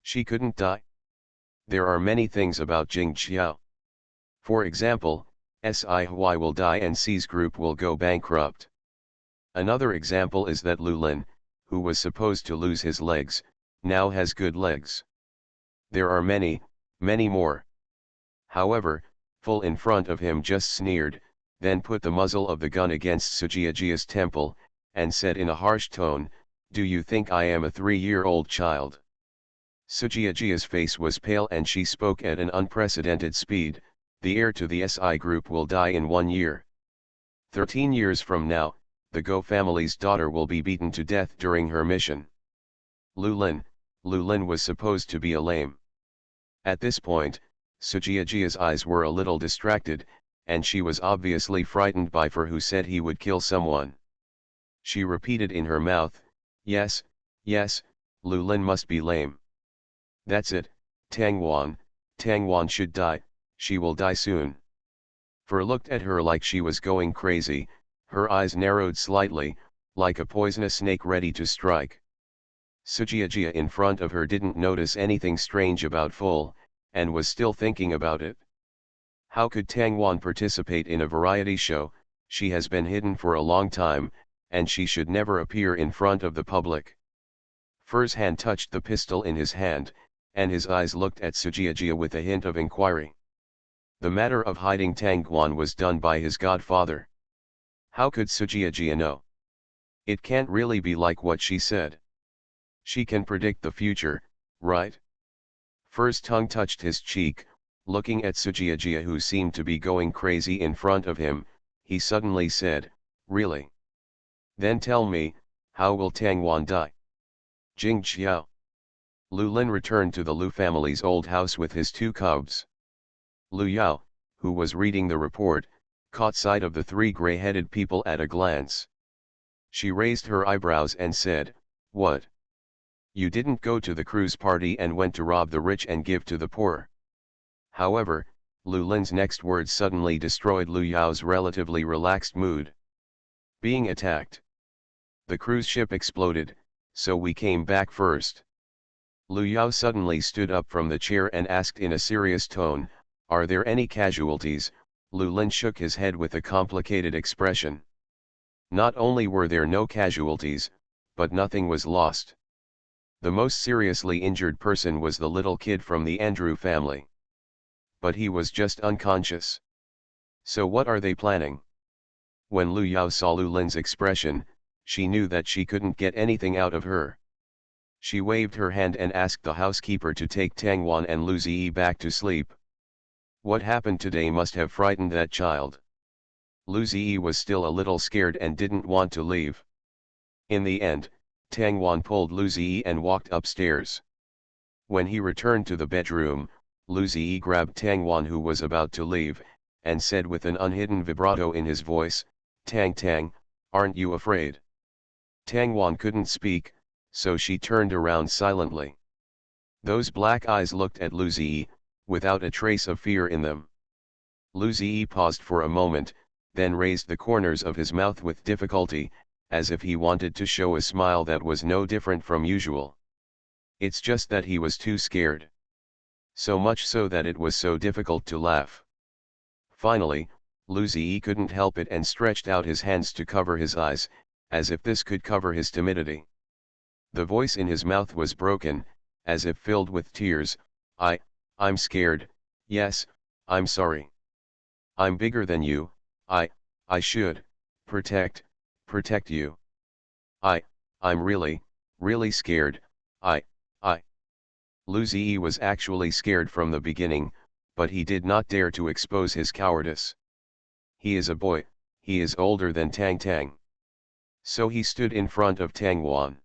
She couldn't die. There are many things about Jing Xiao. For example, Sci-fi will die and C's group will go bankrupt. Another example is that Lulin, who was supposed to lose his legs, now has good legs. There are many, many more. However, Full in front of him just sneered, then put the muzzle of the gun against Sujiajia's temple, and said in a harsh tone, "Do you think I am a 3-year-old child?" Sujiajia's face was pale and she spoke at an unprecedented speed. The heir to the SI group will die in 1 year. 13 years from now, the Go family's daughter will be beaten to death during her mission. Lulin was supposed to be a lame. At this point, Sujiajia's eyes were a little distracted, and she was obviously frightened by Fu, who said he would kill someone. She repeated in her mouth, yes, Lulin must be lame. That's it, Tangwan should die, she will die soon. Fu looked at her like she was going crazy, her eyes narrowed slightly, like a poisonous snake ready to strike. Sujiajia in front of her didn't notice anything strange about Full, and was still thinking about it. How could Tangwan participate in a variety show? She has been hidden for a long time, and she should never appear in front of the public. Fu's hand touched the pistol in his hand, and his eyes looked at Sujiajia with a hint of inquiry. The matter of hiding Tangwan was done by his godfather. How could Sujiajia know? It can't really be like what she said. She can predict the future, right? Fu's tongue touched his cheek. Looking at Sujiajia, who seemed to be going crazy in front of him, he suddenly said, "Really? Then tell me, how will Tangwan die?" Jing Xiao. Lulin returned to the Lu family's old house with his 2 cubs. Lu Yao, who was reading the report, caught sight of the 3 gray-headed people at a glance. She raised her eyebrows and said, "What? You didn't go to the cruise party and went to rob the rich and give to the poor?" However, Lulin's next words suddenly destroyed Lu Yao's relatively relaxed mood. Being attacked. The cruise ship exploded, so we came back first. Lu Yao suddenly stood up from the chair and asked in a serious tone, "Are there any casualties?" Lulin shook his head with a complicated expression. Not only were there no casualties, but nothing was lost. The most seriously injured person was the little kid from the Andrew family. But he was just unconscious. So what are they planning? When Lu Yao saw Lulin's expression, she knew that she couldn't get anything out of her. She waved her hand and asked the housekeeper to take Tangwan and Lu Ziyi back to sleep. What happened today must have frightened that child. Lu Ziyi was still a little scared and didn't want to leave. In the end, Tangwan pulled Lu Ziyi and walked upstairs. When he returned to the bedroom, Lu Ziyi grabbed Tangwan, who was about to leave, and said with an unhidden vibrato in his voice, Tang, aren't you afraid?" Tangwan couldn't speak, so she turned around silently. Those black eyes looked at Lu Ziyi, without a trace of fear in them. Lu Ziyi paused for a moment, then raised the corners of his mouth with difficulty, as if he wanted to show a smile that was no different from usual. It's just that he was too scared. So much so that it was so difficult to laugh. Finally, Lu Ziyi couldn't help it and stretched out his hands to cover his eyes, as if this could cover his timidity. The voice in his mouth was broken, as if filled with tears. I'm scared, yes, I'm sorry. I'm bigger than you, I should protect protect you. I, I'm really scared, I. Lu Ziyi was actually scared from the beginning, but he did not dare to expose his cowardice. He is a boy, he is older than Tang Tang. So he stood in front of Tang Wan.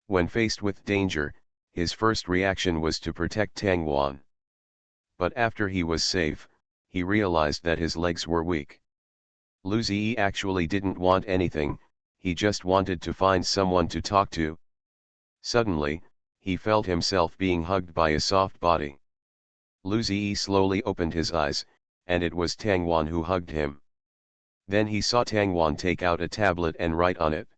When faced with danger, his first reaction was to protect Tang Wan. But after he was safe, he realized that his legs were weak. Lu Ziyi actually didn't want anything, he just wanted to find someone to talk to. Suddenly, he felt himself being hugged by a soft body. Lu Ziyi slowly opened his eyes, and it was Tang Wan who hugged him. Then he saw Tang Wan take out a tablet and write on it.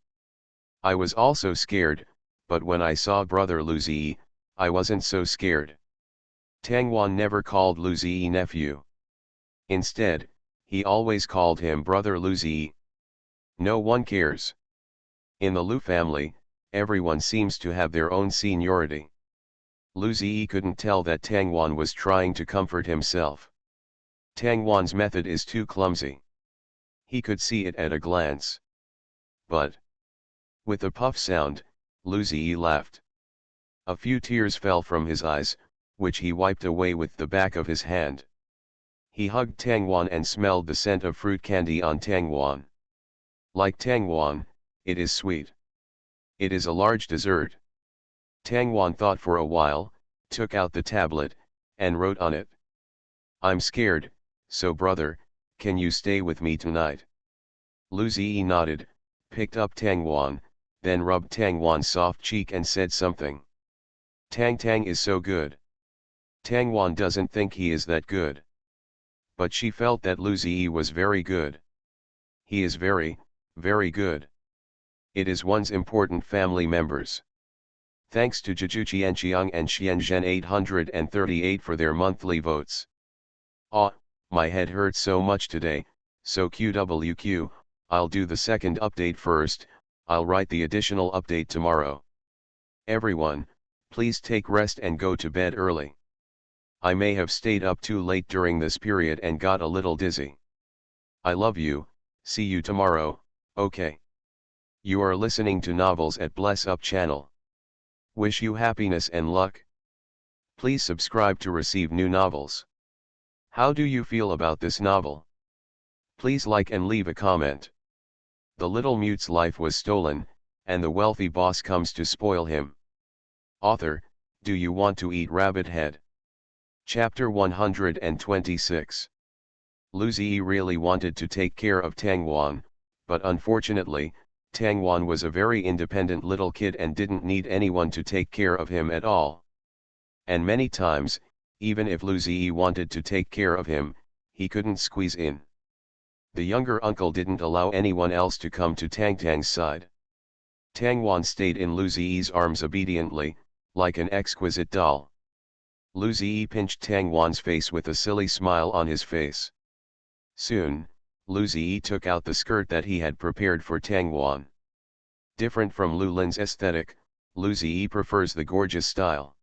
I was also scared, but when I saw brother Lu Ziyi, I wasn't so scared. Tang Wan never called Lu Ziyi nephew. Instead, he always called him brother Lu Ziyi. No one cares. In the Lu family, everyone seems to have their own seniority. Lu Ziyi couldn't tell that Tang Wan was trying to comfort himself. Tang Wan's method is too clumsy. He could see it at a glance. But, with a puff sound, Lu Ziyi laughed. A few tears fell from his eyes, which he wiped away with the back of his hand. He hugged Tang Wan and smelled the scent of fruit candy on Tang Wan. Like Tang Wan, it is sweet. It is a large dessert. Tang Wan thought for a while, took out the tablet, and wrote on it. I'm scared, so brother, can you stay with me tonight? Lu Ziyi nodded, picked up Tang Wan, then rubbed Tang Wan's soft cheek and said something. Tang Tang is so good. Tang Wan doesn't think he is that good. But she felt that Lu Ziyi was very good. He is very good. It is one's important family members. Thanks to Jijuqianqiang and Xianzhen 838 for their monthly votes. Ah, my head hurts so much today, so QWQ, I'll do the second update first, I'll write the additional update tomorrow. Everyone, please take rest and go to bed early. I may have stayed up too late during this period and got a little dizzy. I love you, see you tomorrow, okay? You are listening to Novels at Bless Up channel. Wish you happiness and luck. Please subscribe to receive new novels. How do you feel about this novel? Please like and leave a comment. The little mute's life was stolen, and the wealthy boss comes to spoil him. Author, do you want to eat rabbit head? Chapter 126. Lu Ziyi really wanted to take care of Tang Wan, but unfortunately, Tang Wan was a very independent little kid and didn't need anyone to take care of him at all. And many times, even if Lu Ziyi wanted to take care of him, he couldn't squeeze in. The younger uncle didn't allow anyone else to come to Tang Tang's side. Tang Wan stayed in Lu Ziyi's arms obediently, like an exquisite doll. Lu Ziyi pinched Tang Wan's face with a silly smile on his face. Soon, Lu Ziyi took out the skirt that he had prepared for Tang Wan. Different from Lu Lin's aesthetic, Lu Ziyi prefers the gorgeous style.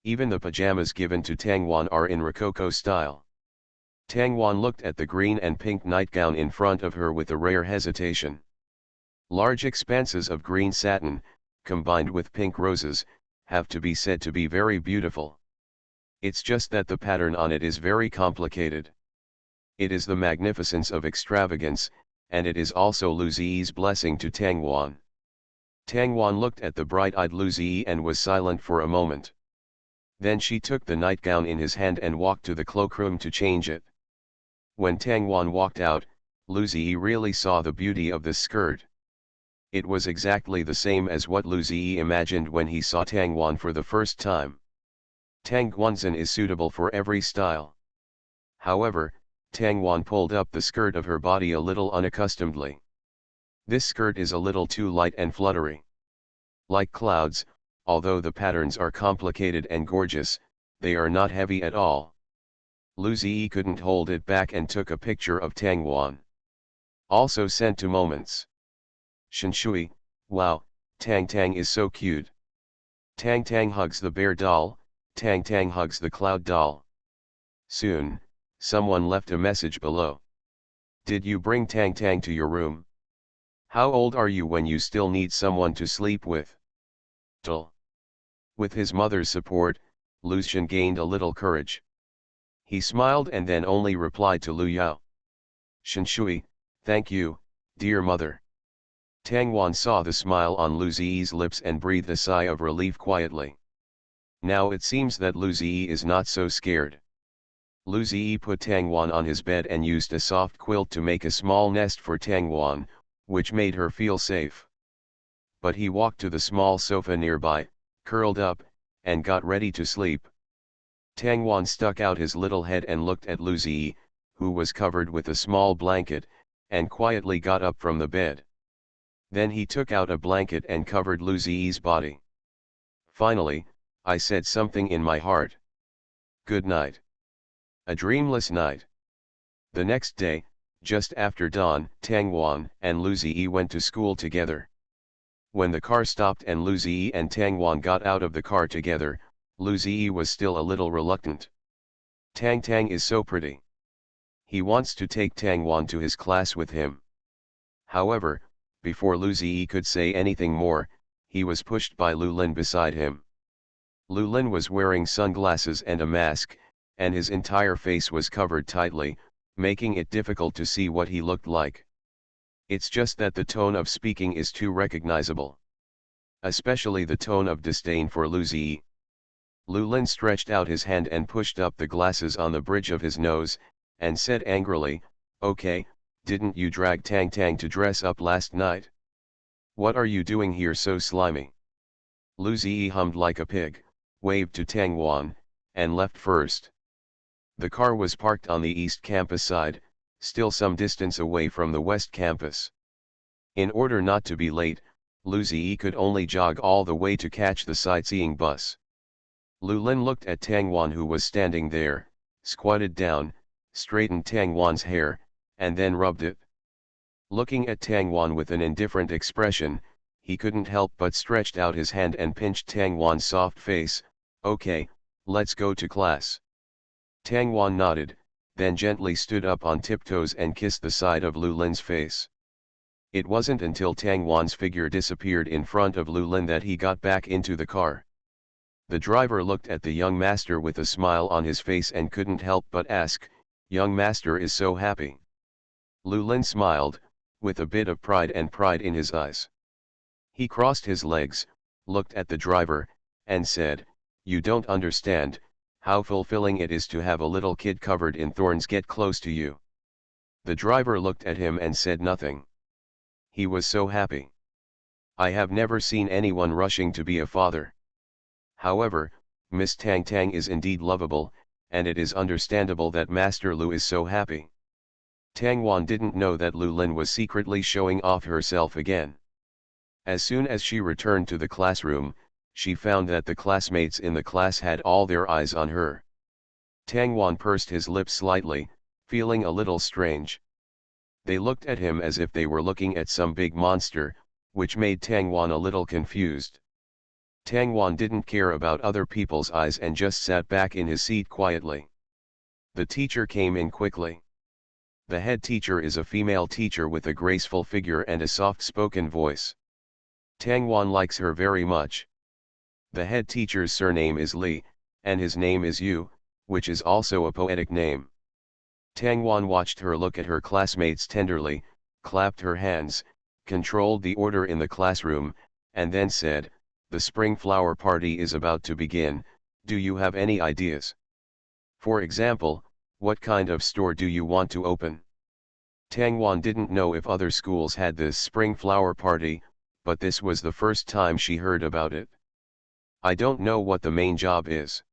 Even the pajamas given to Tang Wan are in Rococo style. Tang Wan looked at the green and pink nightgown in front of her with a rare hesitation. Large expanses of green satin, combined with pink roses, have to be said to be very beautiful. It's just that the pattern on it is very complicated. It is the magnificence of extravagance, and it is also Lu Ziyi's blessing to Tang Wan. Tang Wan looked at the bright-eyed Lu Ziyi and was silent for a moment. Then she took the nightgown in his hand and walked to the cloakroom to change it. When Tang Wan walked out, Lu Ziyi really saw the beauty of this skirt. It was exactly the same as what Lu Ziyi imagined when he saw Tang Wan for the first time. Tang Guanzhen is suitable for every style. However, Tang Wan pulled up the skirt of her body a little unaccustomedly. This skirt is a little too light and fluttery. Like clouds, although the patterns are complicated and gorgeous, they are not heavy at all. Lu Ziyi couldn't hold it back and took a picture of Tang Wan. Also sent to Moments. Shinshui, wow, Tang Tang is so cute. Tang Tang hugs the bear doll, Tang Tang hugs the cloud doll. Soon, someone left a message below. Did you bring Tang Tang to your room? How old are you when you still need someone to sleep with? Tl. With his mother's support, Lucian gained a little courage. He smiled and then only replied to Lu Yao. Shinshui, thank you, dear mother. Tang Wan saw the smile on Lu Ziyi's lips and breathed a sigh of relief quietly. Now it seems that Lu Ziyi is not so scared. Lu Ziyi put Tang Wan on his bed and used a soft quilt to make a small nest for Tang Wan, which made her feel safe. But he walked to the small sofa nearby, curled up, and got ready to sleep. Tang Wan stuck out his little head and looked at Lu Ziyi, who was covered with a small blanket, and quietly got up from the bed. Then he took out a blanket and covered Lu Ziyi's body. Finally, I said something in my heart. Good night. A dreamless night. The next day, just after dawn, Tang Wan and Lu Ziyi went to school together. When the car stopped and Lu Ziyi and Tang Wan got out of the car together, Lu Ziyi was still a little reluctant. Tang Tang is so pretty. He wants to take Tang Wan to his class with him. However, before Lu Ziyi could say anything more, he was pushed by Lu Lin beside him. Lu Lin was wearing sunglasses and a mask, and his entire face was covered tightly, making it difficult to see what he looked like. It's just that the tone of speaking is too recognizable. Especially the tone of disdain for Lu Ziyi. Lu Lin stretched out his hand and pushed up the glasses on the bridge of his nose, and said angrily, "Okay, didn't you drag Tang Tang to dress up last night? What are you doing here so slimy?" Lu Ziyi hummed like a pig, waved to Tang Wan, and left first. The car was parked on the East Campus side, still some distance away from the West Campus. In order not to be late, Lu Ziyi could only jog all the way to catch the sightseeing bus. Lu Lin looked at Tang Wan, who was standing there, squatted down, straightened Tang Wan's hair, and then rubbed it. Looking at Tang Wan with an indifferent expression, he couldn't help but stretched out his hand and pinched Tang Wan's soft face. "Okay, let's go to class." Tang Wan nodded, then gently stood up on tiptoes and kissed the side of Lu Lin's face. It wasn't until Tang Wan's figure disappeared in front of Lu Lin that he got back into the car. The driver looked at the young master with a smile on his face and couldn't help but ask, "Young master is so happy?" Lu Lin smiled, with a bit of pride in his eyes. He crossed his legs, looked at the driver, and said, "You don't understand how fulfilling it is to have a little kid covered in thorns get close to you." The driver looked at him and said nothing. He was so happy. I have never seen anyone rushing to be a father. However, Miss Tang Tang is indeed lovable, and it is understandable that Master Lu is so happy. Tang Wan didn't know that Lu Lin was secretly showing off herself again. As soon as she returned to the classroom, she found that the classmates in the class had all their eyes on her. Tang Wan pursed his lips slightly, feeling a little strange. They looked at him as if they were looking at some big monster, which made Tang Wan a little confused. Tang Wan didn't care about other people's eyes and just sat back in his seat quietly. The teacher came in quickly. The head teacher is a female teacher with a graceful figure and a soft-spoken voice. Tang Wan likes her very much. The head teacher's surname is Li, and his name is Yu, which is also a poetic name. Tang Wan watched her look at her classmates tenderly, clapped her hands, controlled the order in the classroom, and then said, "The spring flower party is about to begin, do you have any ideas? For example, what kind of store do you want to open?" Tang Wan didn't know if other schools had this spring flower party, but this was the first time she heard about it. "I don't know what the main job is."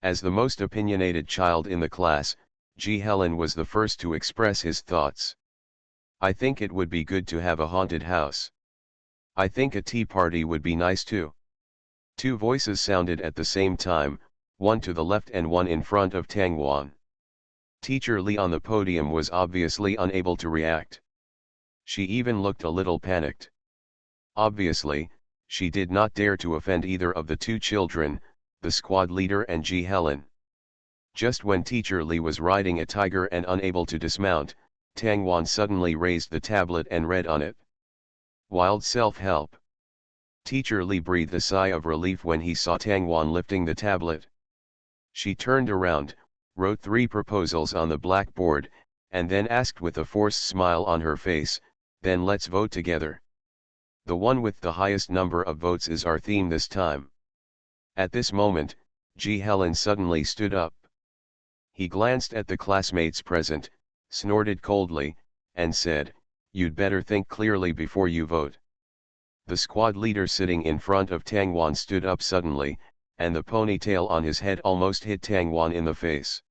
As the most opinionated child in the class, Ji Helen was the first to express his thoughts. "I think it would be good to have a haunted house. I think a tea party would be nice too." Two voices sounded at the same time, one to the left and one in front of Tang Wan. Teacher Li on the podium was obviously unable to react. She even looked a little panicked. Obviously, she did not dare to offend either of the two children, the squad leader and Ji Helen. Just when Teacher Li was riding a tiger and unable to dismount, Tang Wan suddenly raised the tablet and read on it. Wild self-help. Teacher Li breathed a sigh of relief when he saw Tangwan lifting the tablet. She turned around, wrote 3 proposals on the blackboard, and then asked with a forced smile on her face, "Then let's vote together. The one with the highest number of votes is our theme this time." At this moment, Ji Helen suddenly stood up. He glanced at the classmates present, snorted coldly, and said, "You'd better think clearly before you vote." The squad leader sitting in front of Tangwan stood up suddenly, and the ponytail on his head almost hit Tangwan in the face.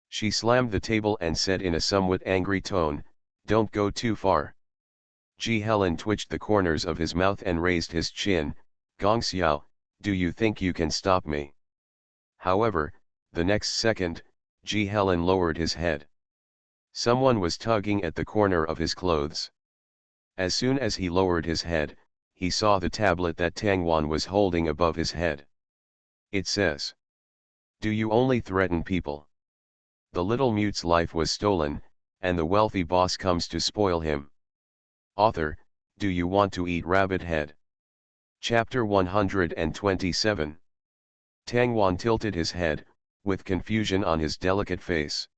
She slammed the table and said in a somewhat angry tone, "Don't go too far." Ji Helen twitched the corners of his mouth and raised his chin. "Gong Xiao, do you think you can stop me?" However, the next second, Ji Helen lowered his head. Someone was tugging at the corner of his clothes. As soon as he lowered his head, he saw the tablet that Tangwan was holding above his head. It says, "Do you only threaten people? The little mute's life was stolen, and the wealthy boss comes to spoil him." Author, do you want to eat rabbit head? Chapter 127. Tangwan tilted his head, with confusion on his delicate face.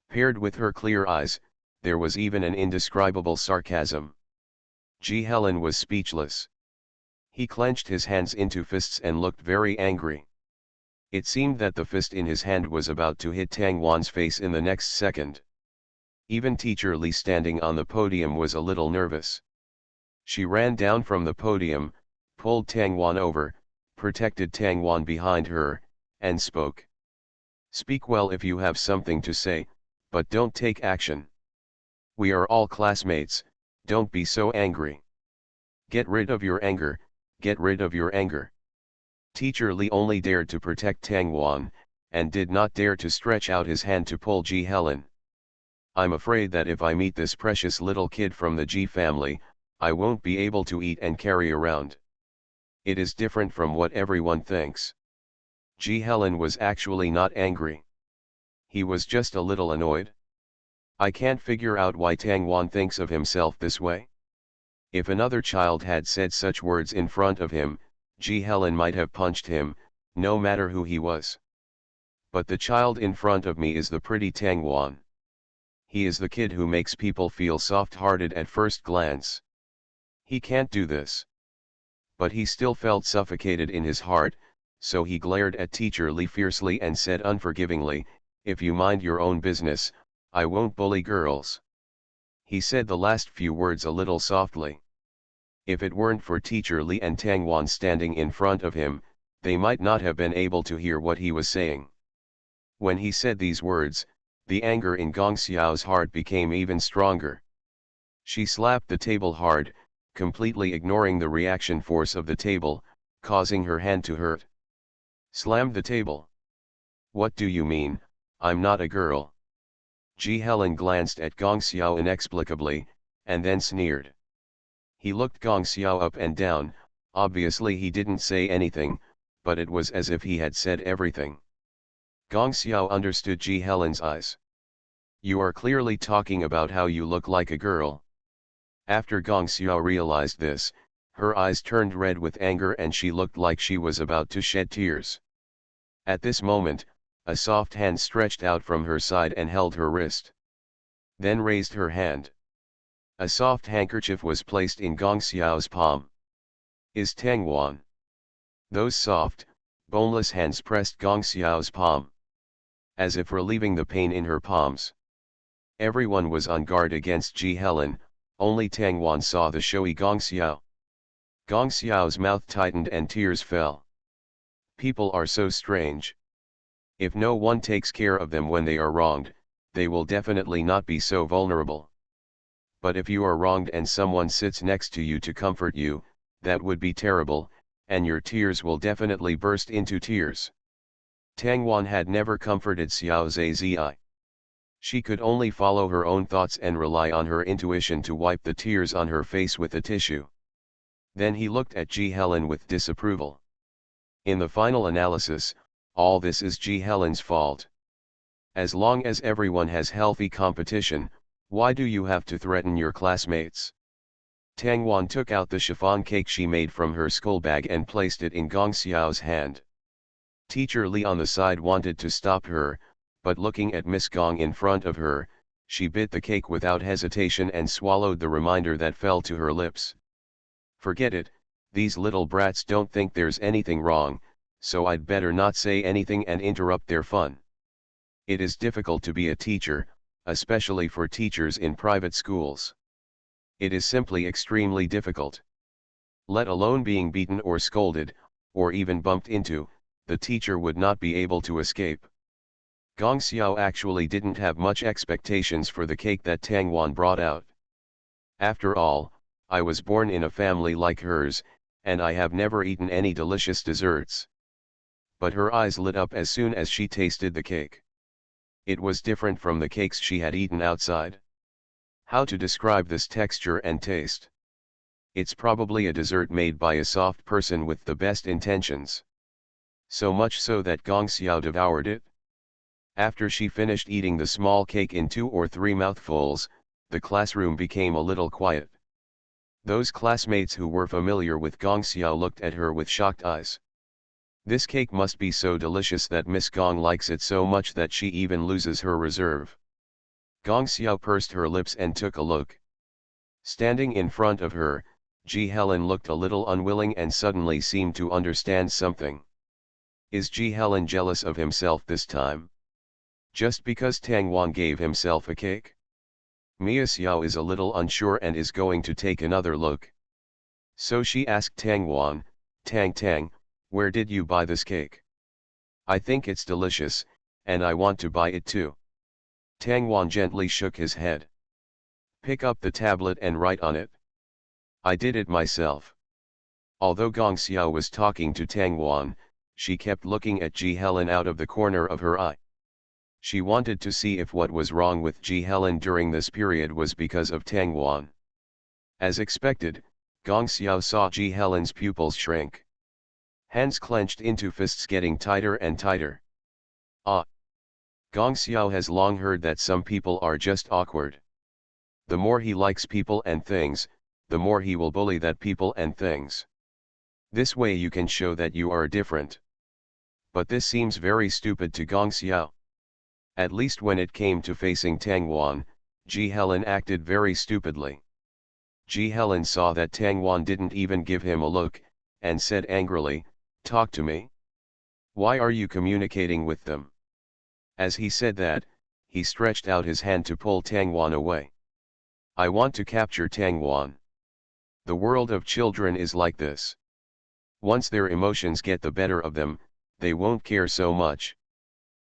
Paired with her clear eyes, there was even an indescribable sarcasm. Ji Helen was speechless. He clenched his hands into fists and looked very angry. It seemed that the fist in his hand was about to hit Tangwan's face in the next second. Even Teacher Li standing on the podium was a little nervous. She ran down from the podium, pulled Tangwan over, protected Tangwan behind her, and spoke. "Speak well if you have something to say, but don't take action. We are all classmates, don't be so angry. Get rid of your anger, get rid of your anger." Teacher Li only dared to protect Tangwan, and did not dare to stretch out his hand to pull Ji Helen. "I'm afraid that if I meet this precious little kid from the Ji family, I won't be able to eat and carry around. It is different from what everyone thinks." Ji Helen was actually not angry. He was just a little annoyed. "I can't figure out why Tangwan thinks of himself this way." If another child had said such words in front of him, Ji Helen might have punched him, no matter who he was. But the child in front of me is the pretty Tangwan. He is the kid who makes people feel soft-hearted at first glance. He can't do this. But he still felt suffocated in his heart, so he glared at Teacher Li fiercely and said unforgivingly, "If you mind your own business, I won't bully girls." He said the last few words a little softly. If it weren't for Teacher Li and Tangwan standing in front of him, they might not have been able to hear what he was saying. When he said these words, the anger in Gong Xiao's heart became even stronger. She slapped the table hard, completely ignoring the reaction force of the table, causing her hand to hurt. "Slammed the table. What do you mean? I'm not a girl." Ji Helen glanced at Gong Xiao inexplicably, and then sneered. He looked Gong Xiao up and down. Obviously he didn't say anything, but it was as if he had said everything. Gong Xiao understood Ji Helen's eyes. "You are clearly talking about how you look like a girl." After Gong Xiao realized this, her eyes turned red with anger and she looked like she was about to shed tears. At this moment, a soft hand stretched out from her side and held her wrist. Then raised her hand. A soft handkerchief was placed in Gong Xiao's palm. "Is Tangwan?" Those soft, boneless hands pressed Gong Xiao's palm, as if relieving the pain in her palms. Everyone was on guard against Ji Helen, only Tangwan saw the showy Gong Xiao. Gong Xiao's mouth tightened and tears fell. People are so strange. If no one takes care of them when they are wronged, they will definitely not be so vulnerable. But if you are wronged and someone sits next to you to comfort you, that would be terrible, and your tears will definitely burst into tears. Tangwan had never comforted Xiao Zhi. She could only follow her own thoughts and rely on her intuition to wipe the tears on her face with a tissue. Then he looked at Ji Helen with disapproval. In the final analysis, all this is Ji Helen's fault. As long as everyone has healthy competition, why do you have to threaten your classmates? Tang Wan took out the chiffon cake she made from her school bag and placed it in Gong Xiao's hand. Teacher Li on the side wanted to stop her, but looking at Miss Gong in front of her, she bit the cake without hesitation and swallowed the reminder that fell to her lips. Forget it, these little brats don't think there's anything wrong, so I'd better not say anything and interrupt their fun. It is difficult to be a teacher, especially for teachers in private schools. It is simply extremely difficult. Let alone being beaten or scolded, or even bumped into, the teacher would not be able to escape. Gong Xiao actually didn't have much expectations for the cake that Tang Wan brought out. After all, I was born in a family like hers, and I have never eaten any delicious desserts. But her eyes lit up as soon as she tasted the cake. It was different from the cakes she had eaten outside. How to describe this texture and taste? It's probably a dessert made by a soft person with the best intentions. So much so that Gong Xiao devoured it. After she finished eating the small cake in 2 or 3 mouthfuls, the classroom became a little quiet. Those classmates who were familiar with Gong Xiao looked at her with shocked eyes. This cake must be so delicious that Miss Gong likes it so much that she even loses her reserve. Gong Xiao pursed her lips and took a look. Standing in front of her, Ji Helen looked a little unwilling and suddenly seemed to understand something. Is Ji Helen jealous of himself this time? Just because Tang Wan gave himself a cake? Mia Xiao is a little unsure and is going to take another look. So she asked Tang Wan, Tang, where did you buy this cake? I think it's delicious, and I want to buy it too. Tang Wan gently shook his head. Pick up the tablet and write on it. I did it myself. Although Gong Xiao was talking to Tang Wan, she kept looking at Ji Helen out of the corner of her eye. She wanted to see if what was wrong with Ji Helen during this period was because of Tang Wan. As expected, Gong Xiao saw Ji Helen's pupils shrink. Hands clenched into fists getting tighter and tighter. Ah! Gong Xiao has long heard that some people are just awkward. The more he likes people and things, the more he will bully that people and things. This way you can show that you are different. But this seems very stupid to Gong Xiao. At least when it came to facing Tang Wan, Ji Helen acted very stupidly. Ji Helen saw that Tang Wan didn't even give him a look, and said angrily, talk to me. Why are you communicating with them? As he said that, he stretched out his hand to pull Tang Wan away. I want to capture Tang Wan. The world of children is like this. Once their emotions get the better of them, they won't care so much.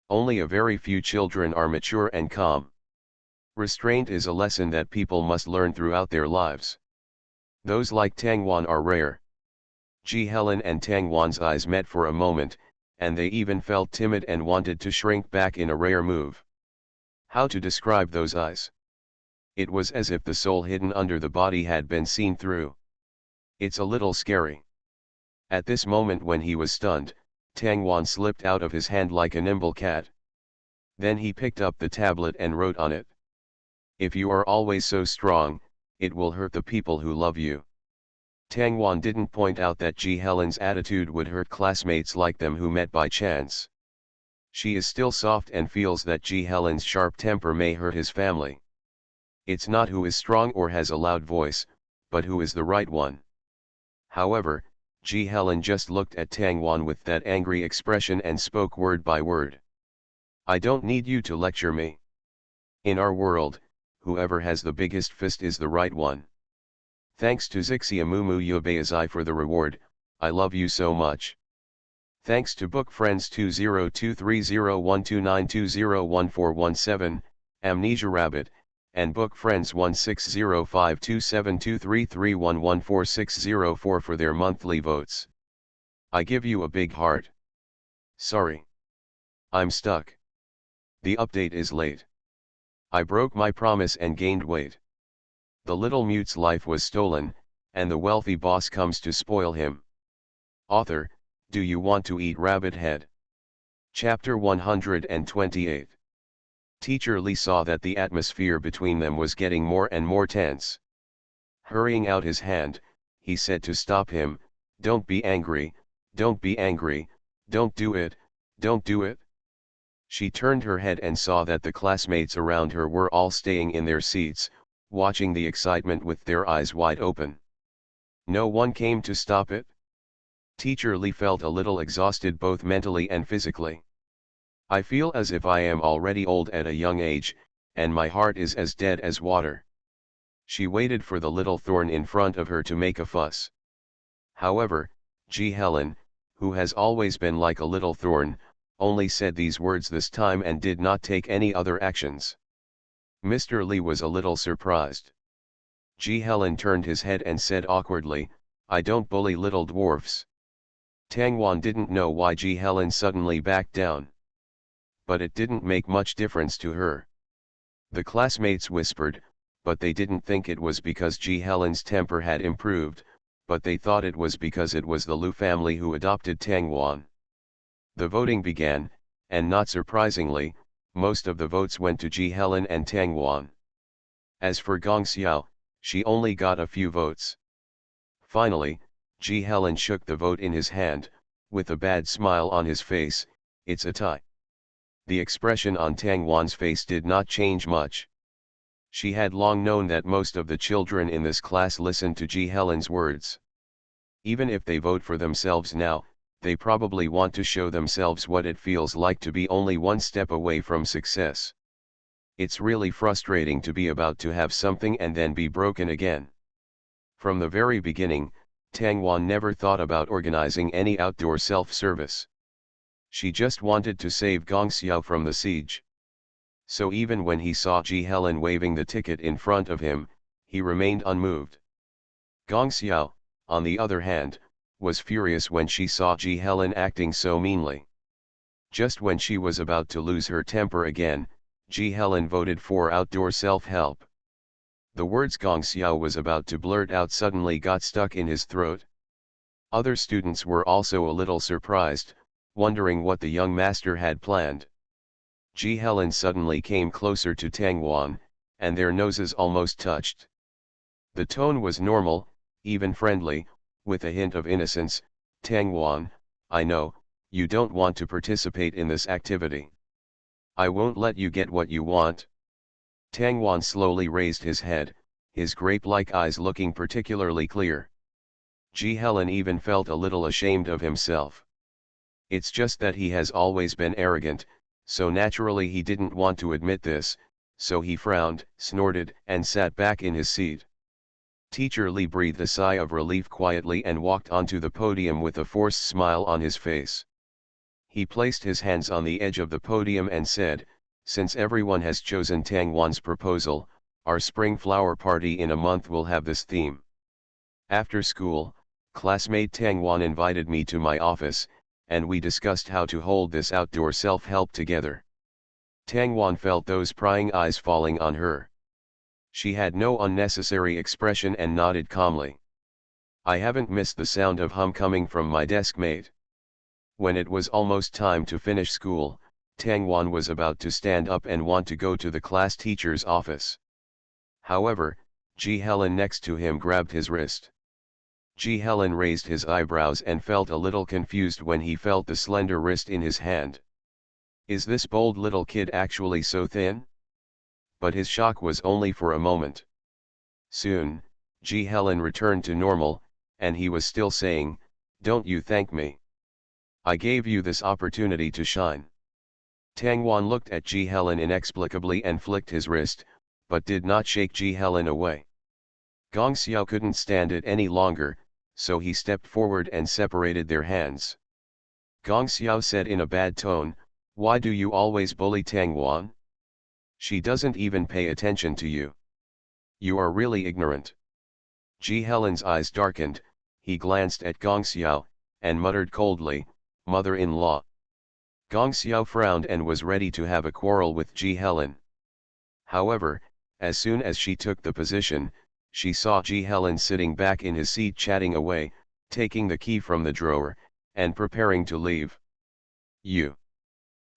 Only a very few children are mature and calm. Restraint is a lesson that people must learn throughout their lives. Those like Tang Wan are rare. Ji Helen and Tang Wan's eyes met for a moment, and they even felt timid and wanted to shrink back in a rare move. How to describe those eyes? It was as if the soul hidden under the body had been seen through. It's a little scary. At this moment when he was stunned, Tang Wan slipped out of his hand like a nimble cat. Then he picked up the tablet and wrote on it. If you are always so strong, it will hurt the people who love you. Tang Wan didn't point out that Ji Helen's attitude would hurt classmates like them who met by chance. She is still soft and feels that Ji Helen's sharp temper may hurt his family. It's not who is strong or has a loud voice, but who is the right one. However, Ji Helen just looked at Tang Wan with that angry expression and spoke word by word. I don't need you to lecture me. In our world, whoever has the biggest fist is the right one. Thanks to Zixiamumu Yubayazai for the reward, I love you so much. Thanks to Book Friends 20230129201417, Amnesia Rabbit, and Book Friends 16052723311460 for their monthly votes. I give you a big heart. Sorry. I'm stuck. The update is late. I broke my promise and gained weight. The little mute's life was stolen, and the wealthy boss comes to spoil him. Author, do you want to eat rabbit head? Chapter 128. Teacher Li saw that the atmosphere between them was getting more and more tense. Hurrying out his hand, he said to stop him, "Don't be angry, don't be angry, don't do it, don't do it." She turned her head and saw that the classmates around her were all staying in their seats, watching the excitement with their eyes wide open. No one came to stop it. Teacher Lee felt a little exhausted both mentally and physically. "I feel as if I am already old at a young age, and my heart is as dead as water." She waited for the little thorn in front of her to make a fuss. However, G. Helen, who has always been like a little thorn, only said these words this time and did not take any other actions. Mr. Lee was a little surprised. G. Helen turned his head and said awkwardly, "I don't bully little dwarfs." Tangwan didn't know why G. Helen suddenly backed down. But it didn't make much difference to her. The classmates whispered, but they didn't think it was because G. Helen's temper had improved, but they thought it was because it was the Lu family who adopted Tangwan. The voting began, and not surprisingly, most of the votes went to Ji Helen and Tangwan. As for Gong Xiao, she only got a few votes. Finally, Ji Helen shook the vote in his hand, with a bad smile on his face. "It's a tie." The expression on Tangwan's face did not change much. She had long known that most of the children in this class listened to Ji Helen's words. Even if they vote for themselves now, they probably want to show themselves what it feels like to be only one step away from success. It's really frustrating to be about to have something and then be broken again. From the very beginning, Tangwan never thought about organizing any outdoor self-service. She just wanted to save Gong Xiao from the siege. So even when he saw Ji Helen waving the ticket in front of him, he remained unmoved. Gong Xiao, on the other hand, was furious when she saw Ji Helen acting so meanly. Just when she was about to lose her temper again, Ji Helen voted for outdoor self-help. The words Gong Xiao was about to blurt out suddenly got stuck in his throat. Other students were also a little surprised, wondering what the young master had planned. Ji Helen suddenly came closer to Tangwan, and their noses almost touched. The tone was normal, even friendly, with a hint of innocence. "Tangwan, I know, you don't want to participate in this activity. I won't let you get what you want." Tangwan slowly raised his head, his grape-like eyes looking particularly clear. Ji Helen even felt a little ashamed of himself. It's just that he has always been arrogant, so naturally he didn't want to admit this, so he frowned, snorted, and sat back in his seat. Teacher Lee breathed a sigh of relief quietly and walked onto the podium with a forced smile on his face. He placed his hands on the edge of the podium and said, "Since everyone has chosen Tangwan's proposal, our spring flower party in a month will have this theme. After school, classmate Tangwan invited me to my office, and we discussed how to hold this outdoor self-help together." Tangwan felt those prying eyes falling on her. She had no unnecessary expression and nodded calmly. "I haven't missed the sound of hum coming from my desk mate." When it was almost time to finish school, Tangwan was about to stand up and want to go to the class teacher's office. However, Ji Helen next to him grabbed his wrist. Ji Helen raised his eyebrows and felt a little confused when he felt the slender wrist in his hand. Is this bold little kid actually so thin? But his shock was only for a moment. Soon, Ji Helen returned to normal, and he was still saying, "Don't you thank me. I gave you this opportunity to shine." Tangwan looked at Ji Helen inexplicably and flicked his wrist, but did not shake Ji Helen away. Gong Xiao couldn't stand it any longer, so he stepped forward and separated their hands. Gong Xiao said in a bad tone, "Why do you always bully Tangwan? She doesn't even pay attention to you. You are really ignorant." Ji Helen's eyes darkened, he glanced at Gong Xiao, and muttered coldly, "Mother-in-law." Gong Xiao frowned and was ready to have a quarrel with Ji Helen. However, as soon as she took the position, she saw Ji Helen sitting back in his seat chatting away, taking the key from the drawer, and preparing to leave. "You."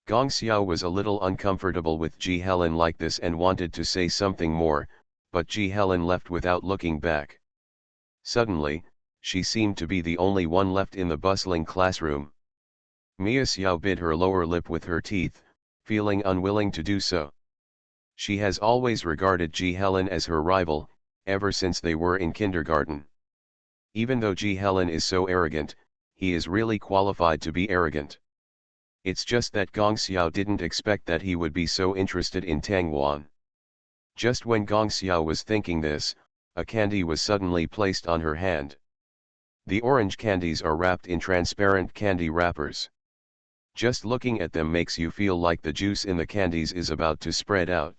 Gong Xiao was a little uncomfortable with Ji Helen like this and wanted to say something more, but Ji Helen left without looking back. Suddenly, she seemed to be the only one left in the bustling classroom. Mia Xiao bit her lower lip with her teeth, feeling unwilling to do so. She has always regarded Ji Helen as her rival, ever since they were in kindergarten. Even though Ji Helen is so arrogant, he is really qualified to be arrogant. It's just that Gong Xiao didn't expect that he would be so interested in Tang Wan. Just when Gong Xiao was thinking this, a candy was suddenly placed on her hand. The orange candies are wrapped in transparent candy wrappers. Just looking at them makes you feel like the juice in the candies is about to spread out.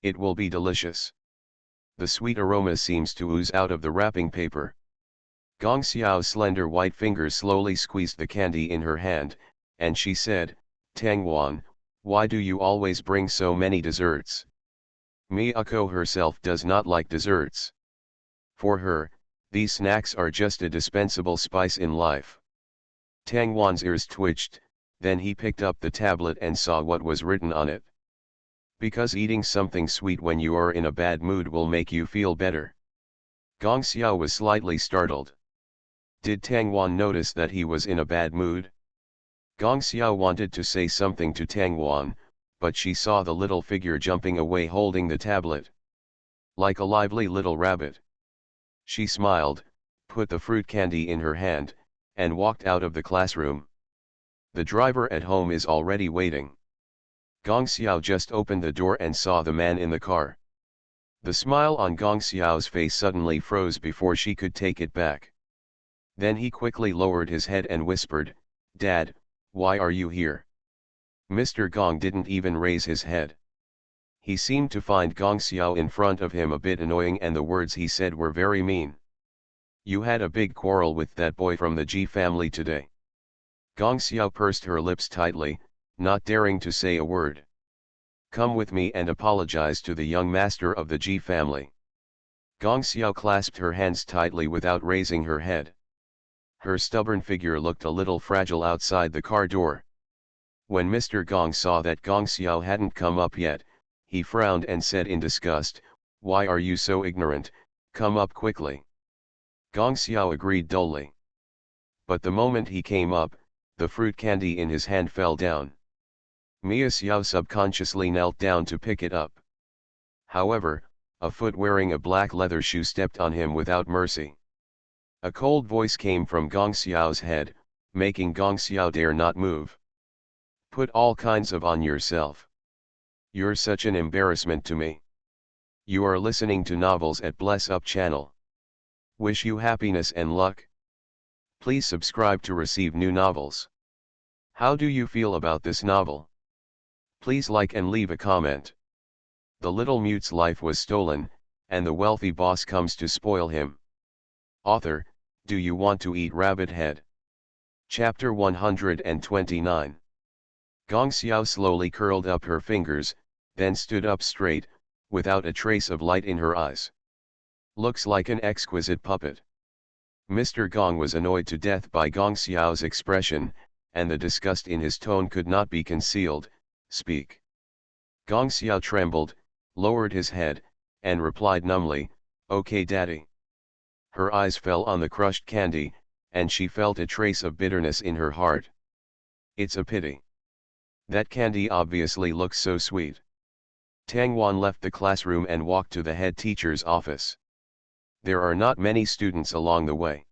It will be delicious. The sweet aroma seems to ooze out of the wrapping paper. Gong Xiao's slender white fingers slowly squeezed the candy in her hand, and she said, "Tang Wan, why do you always bring so many desserts?" Miyako herself does not like desserts. For her, these snacks are just a dispensable spice in life. Tang Wan's ears twitched, then he picked up the tablet and saw what was written on it. Because eating something sweet when you are in a bad mood will make you feel better. Gong Xiao was slightly startled. Did Tang Wan notice that he was in a bad mood? Gong Xiao wanted to say something to Tang Wan, but she saw the little figure jumping away holding the tablet. Like a lively little rabbit. She smiled, put the fruit candy in her hand, and walked out of the classroom. The driver at home is already waiting. Gong Xiao just opened the door and saw the man in the car. The smile on Gong Xiao's face suddenly froze before she could take it back. Then he quickly lowered his head and whispered, "Dad, why are you here?" Mr. Gong didn't even raise his head. He seemed to find Gong Xiao in front of him a bit annoying, and the words he said were very mean. "You had a big quarrel with that boy from the Ji family today." Gong Xiao pursed her lips tightly, not daring to say a word. "Come with me and apologize to the young master of the Ji family." Gong Xiao clasped her hands tightly without raising her head. Her stubborn figure looked a little fragile outside the car door. When Mr. Gong saw that Gong Xiao hadn't come up yet, he frowned and said in disgust, "Why are you so ignorant? Come up quickly." Gong Xiao agreed dully. But the moment he came up, the fruit candy in his hand fell down. Mia Xiao subconsciously knelt down to pick it up. However, a foot wearing a black leather shoe stepped on him without mercy. A cold voice came from Gong Xiao's head, making Gong Xiao dare not move. "Put all kinds of on yourself. You're such an embarrassment to me." You are listening to Novels at Bless Up channel. Wish you happiness and luck. Please subscribe to receive new novels. How do you feel about this novel? Please like and leave a comment. The little mute's life was stolen, and the wealthy boss comes to spoil him. Author, do you want to eat rabbit head? Chapter 129. Gong Xiao slowly curled up her fingers, then stood up straight, without a trace of light in her eyes. Looks like an exquisite puppet. Mr. Gong was annoyed to death by Gong Xiao's expression, and the disgust in his tone could not be concealed. "Speak." Gong Xiao trembled, lowered his head, and replied numbly, "Okay, Daddy." Her eyes fell on the crushed candy, and she felt a trace of bitterness in her heart. It's a pity. That candy obviously looks so sweet. Tang Wan left the classroom and walked to the head teacher's office. There are not many students along the way.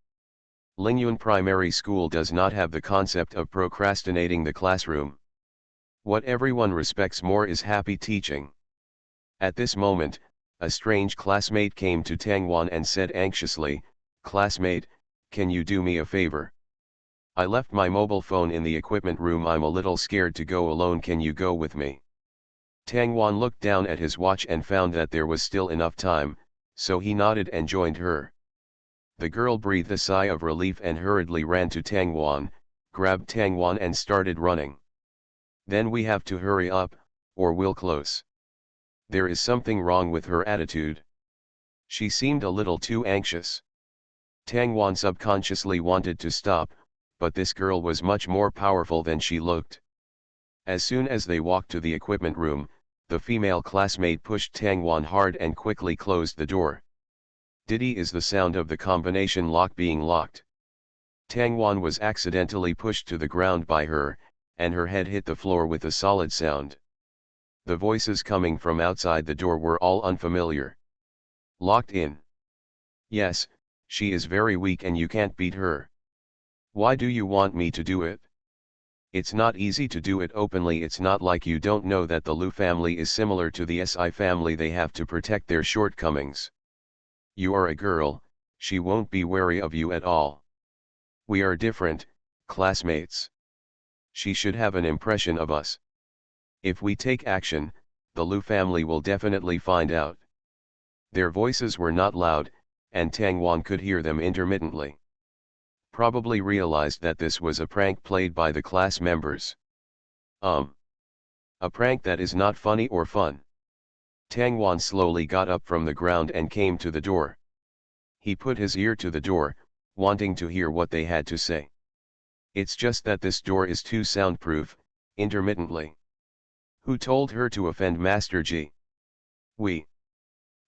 Lingyuan Primary School does not have the concept of procrastinating the classroom. What everyone respects more is happy teaching. At this moment, a strange classmate came to Tang Wan and said anxiously, "Classmate, can you do me a favor? I left my mobile phone in the equipment room. I'm a little scared to go alone. Can you go with me?" Tang Wan looked down at his watch and found that there was still enough time, so he nodded and joined her. The girl breathed a sigh of relief and hurriedly ran to Tang Wan, grabbed Tang Wan and started running. "Then we have to hurry up, or we'll close." There is something wrong with her attitude. She seemed a little too anxious. Tang Wan subconsciously wanted to stop, but this girl was much more powerful than she looked. As soon as they walked to the equipment room, the female classmate pushed Tang Wan hard and quickly closed the door. Diddy is the sound of the combination lock being locked. Tang Wan was accidentally pushed to the ground by her, and her head hit the floor with a solid sound. The voices coming from outside the door were all unfamiliar. Locked in. Yes, she is very weak and you can't beat her. Why do you want me to do it? It's not easy to do it openly. It's not like you don't know that the Liu family is similar to the Si family. They have to protect their shortcomings. You are a girl, she won't be wary of you at all. We are different, classmates. She should have an impression of us. If we take action, the Liu family will definitely find out. Their voices were not loud, and Tang Wan could hear them intermittently. Probably realized that this was a prank played by the class members. A prank that is not funny or fun. Tang Wan slowly got up from the ground and came to the door. He put his ear to the door, wanting to hear what they had to say. It's just that this door is too soundproof, intermittently. Who told her to offend Master Ji? We.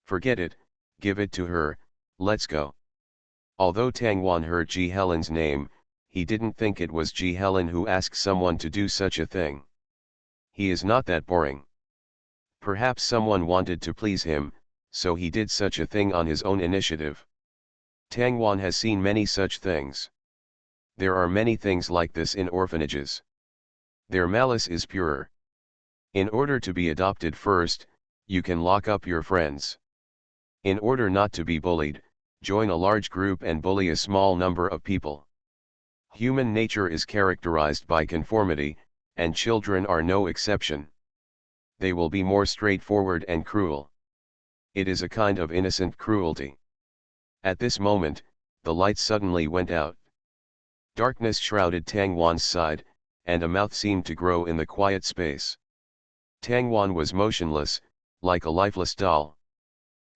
Forget it, give it to her, let's go. Although Tang Wan heard Ji Helen's name, he didn't think it was Ji Helen who asked someone to do such a thing. He is not that boring. Perhaps someone wanted to please him, so he did such a thing on his own initiative. Tang Wan has seen many such things. There are many things like this in orphanages. Their malice is purer. In order to be adopted first, you can lock up your friends. In order not to be bullied, join a large group and bully a small number of people. Human nature is characterized by conformity, and children are no exception. They will be more straightforward and cruel. It is a kind of innocent cruelty. At this moment, the light suddenly went out. Darkness shrouded Tang Wan's side, and a mouth seemed to grow in the quiet space. Tang Wan was motionless, like a lifeless doll.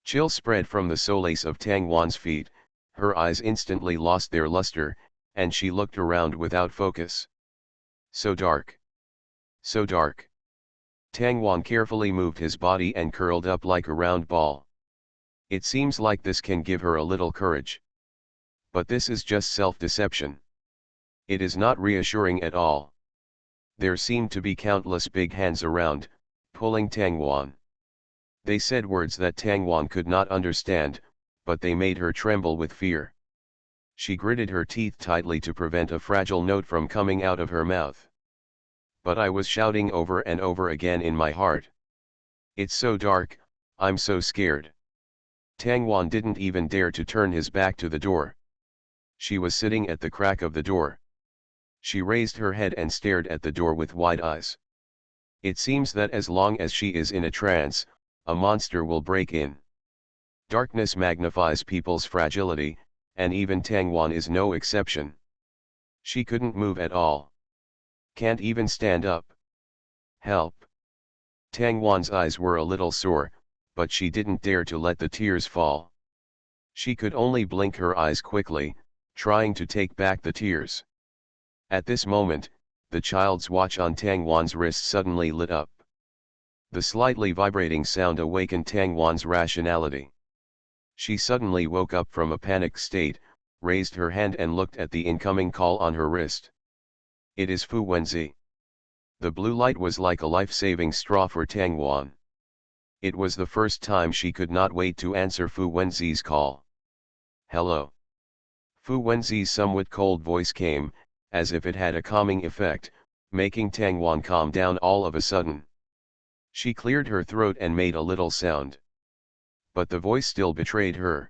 Chill spread from the soles of Tang Wan's feet, her eyes instantly lost their luster, and she looked around without focus. So dark. So dark. Tang Wan carefully moved his body and curled up like a round ball. It seems like this can give her a little courage. But this is just self-deception. It is not reassuring at all. There seemed to be countless big hands around, pulling Tang Wan. They said words that Tang Wan could not understand, but they made her tremble with fear. She gritted her teeth tightly to prevent a fragile note from coming out of her mouth. But I was shouting over and over again in my heart. It's so dark, I'm so scared. Tang Wan didn't even dare to turn his back to the door. She was sitting at the crack of the door. She raised her head and stared at the door with wide eyes. It seems that as long as she is in a trance, a monster will break in. Darkness magnifies people's fragility, and even Tang Wan is no exception. She couldn't move at all. Can't even stand up. Help. Tang Wan's eyes were a little sore, but she didn't dare to let the tears fall. She could only blink her eyes quickly, trying to take back the tears. At this moment, the child's watch on Tang Wan's wrist suddenly lit up. The slightly vibrating sound awakened Tang Wan's rationality. She suddenly woke up from a panicked state, raised her hand and looked at the incoming call on her wrist. It is Fu Wenzi. The blue light was like a life-saving straw for Tang Wan. It was the first time she could not wait to answer Fu Wenzi's call. Hello. Fu Wenzi's somewhat cold voice came, as if it had a calming effect, making Tang Wan calm down all of a sudden. She cleared her throat and made a little sound. But the voice still betrayed her.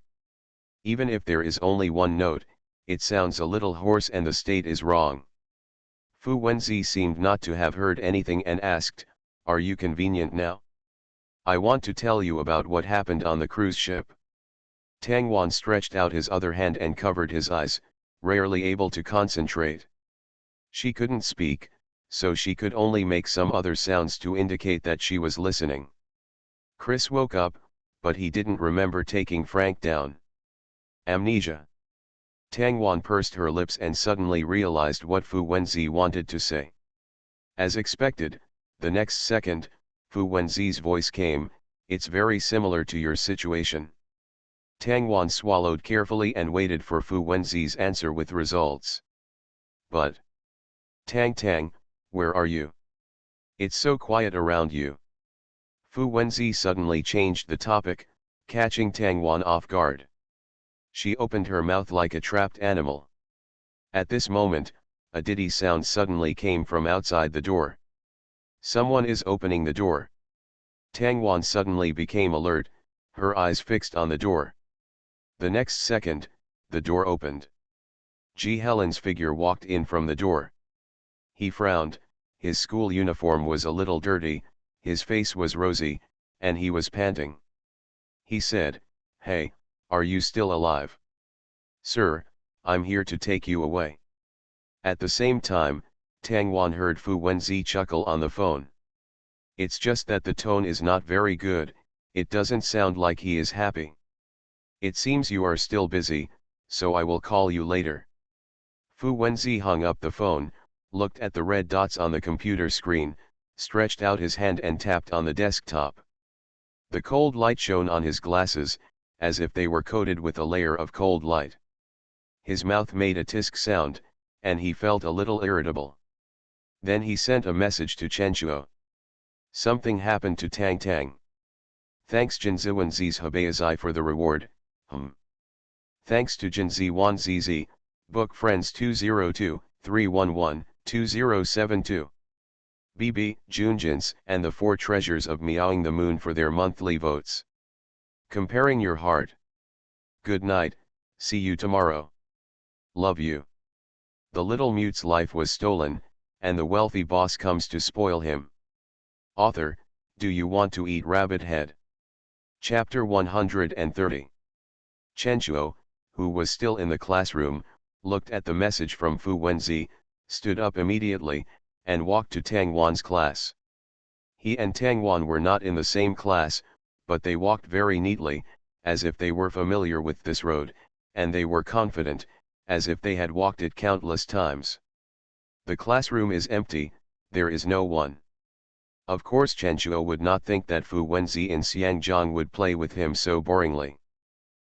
Even if there is only one note, it sounds a little hoarse and the state is wrong. Fu Wenzi seemed not to have heard anything and asked, "Are you convenient now? I want to tell you about what happened on the cruise ship." Tang Wan stretched out his other hand and covered his eyes, rarely able to concentrate. She couldn't speak, so she could only make some other sounds to indicate that she was listening. Chris woke up, but he didn't remember taking Frank down. Amnesia. Tang Wan pursed her lips and suddenly realized what Fu Wenzi wanted to say. As expected, the next second, Fu Wenzi's voice came, "It's very similar to your situation. Tang Wan swallowed carefully and waited for Fu Wenzi's answer with results. But, Tang, where are you? It's so quiet around you. Fu Wenzi suddenly changed the topic, catching Tang Wan off guard. She opened her mouth like a trapped animal. At this moment, a diddy sound suddenly came from outside the door. Someone is opening the door. Tang Wan suddenly became alert, her eyes fixed on the door. The next second, the door opened. Ji Helen's figure walked in from the door. He frowned, his school uniform was a little dirty, his face was rosy, and he was panting. He said, "Hey, are you still alive?" "Sir, I'm here to take you away." At the same time, Tang Wan heard Fu Wenzi chuckle on the phone. "It's just that the tone is not very good, it doesn't sound like he is happy. It seems you are still busy, so I will call you later." Fu Wenzi hung up the phone, looked at the red dots on the computer screen, stretched out his hand and tapped on the desktop. The cold light shone on his glasses, as if they were coated with a layer of cold light. His mouth made a tisk sound, and he felt a little irritable. Then he sent a message to Chen Chuo. "Something happened to Tang. Thanks Jinziwan Z's Habayazai for the reward, Thanks to Jinziwan ZZ, Book Friends 202-311-2072. BB, Junjins, and the Four Treasures of Meowing the Moon for their monthly votes. Comparing your heart. Good night, see you tomorrow. Love you." The little mute's life was stolen, and the wealthy boss comes to spoil him. Author, do you want to eat rabbit head? Chapter 130. Chen Chuo, who was still in the classroom, looked at the message from Fu Wenzi, stood up immediately, and walked to Tang Wan's class. He and Tang Wan were not in the same class, but they walked very neatly, as if they were familiar with this road, and they were confident, as if they had walked it countless times. The classroom is empty, there is no one. Of course Chen Chuo would not think that Fu Wenzi in Xiangjiang would play with him so boringly.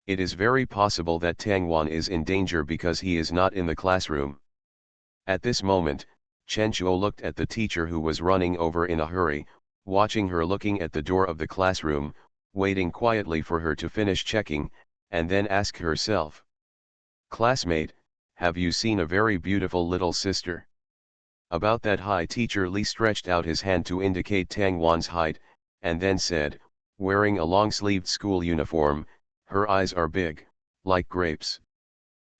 It is very possible that Tang Wan is in danger because he is not in the classroom. At this moment, Chen Chuo looked at the teacher who was running over in a hurry, watching her looking at the door of the classroom, waiting quietly for her to finish checking, and then ask herself. "Classmate, have you seen a very beautiful little sister?" About that high teacher Li stretched out his hand to indicate Tang Wan's height, and then said, wearing a long-sleeved school uniform, "Her eyes are big, like grapes."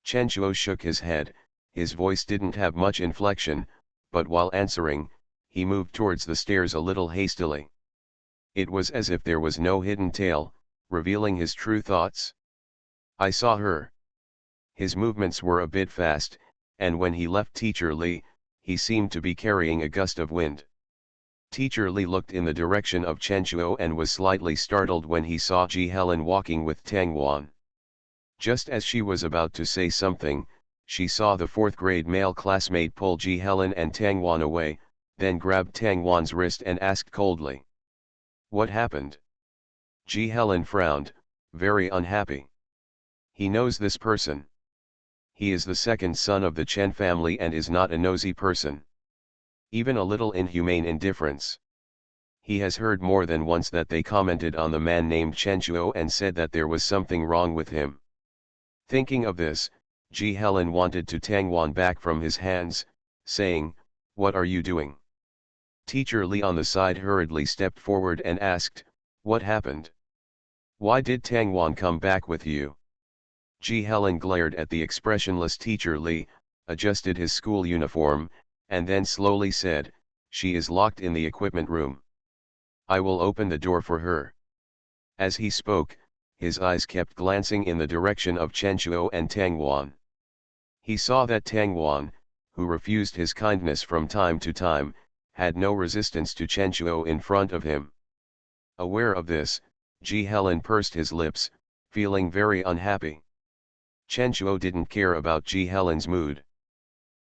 Chen Chuo shook his head, his voice didn't have much inflection, but while answering, he moved towards the stairs a little hastily. It was as if there was no hidden tale, revealing his true thoughts. "I saw her." His movements were a bit fast, and when he left Teacher Li, he seemed to be carrying a gust of wind. Teacher Li looked in the direction of Chen Chuo and was slightly startled when he saw Ji Helen walking with Tang Wan. Just as she was about to say something, she saw the fourth-grade male classmate pull Ji Helen and Tang Wan away, then grabbed Tang Wan's wrist and asked coldly, "What happened?" Ji Helen frowned, very unhappy. He knows this person. He is the second son of the Chen family and is not a nosy person. Even a little inhumane indifference. He has heard more than once that they commented on the man named Chen Chuo and said that there was something wrong with him. Thinking of this, Ji Helen wanted to Tang Wan back from his hands, saying, "What are you doing?" Teacher Li on the side hurriedly stepped forward and asked, "What happened? Why did Tang Wan come back with you?" Ji Helen glared at the expressionless Teacher Li, adjusted his school uniform, and then slowly said, "She is locked in the equipment room. I will open the door for her." As he spoke, his eyes kept glancing in the direction of Chen Chuo and Tang Wan. He saw that Tang Wan, who refused his kindness from time to time, had no resistance to Chen Chuo in front of him. Aware of this, Ji Helen pursed his lips, feeling very unhappy. Chen Chuo didn't care about Ji Helen's mood.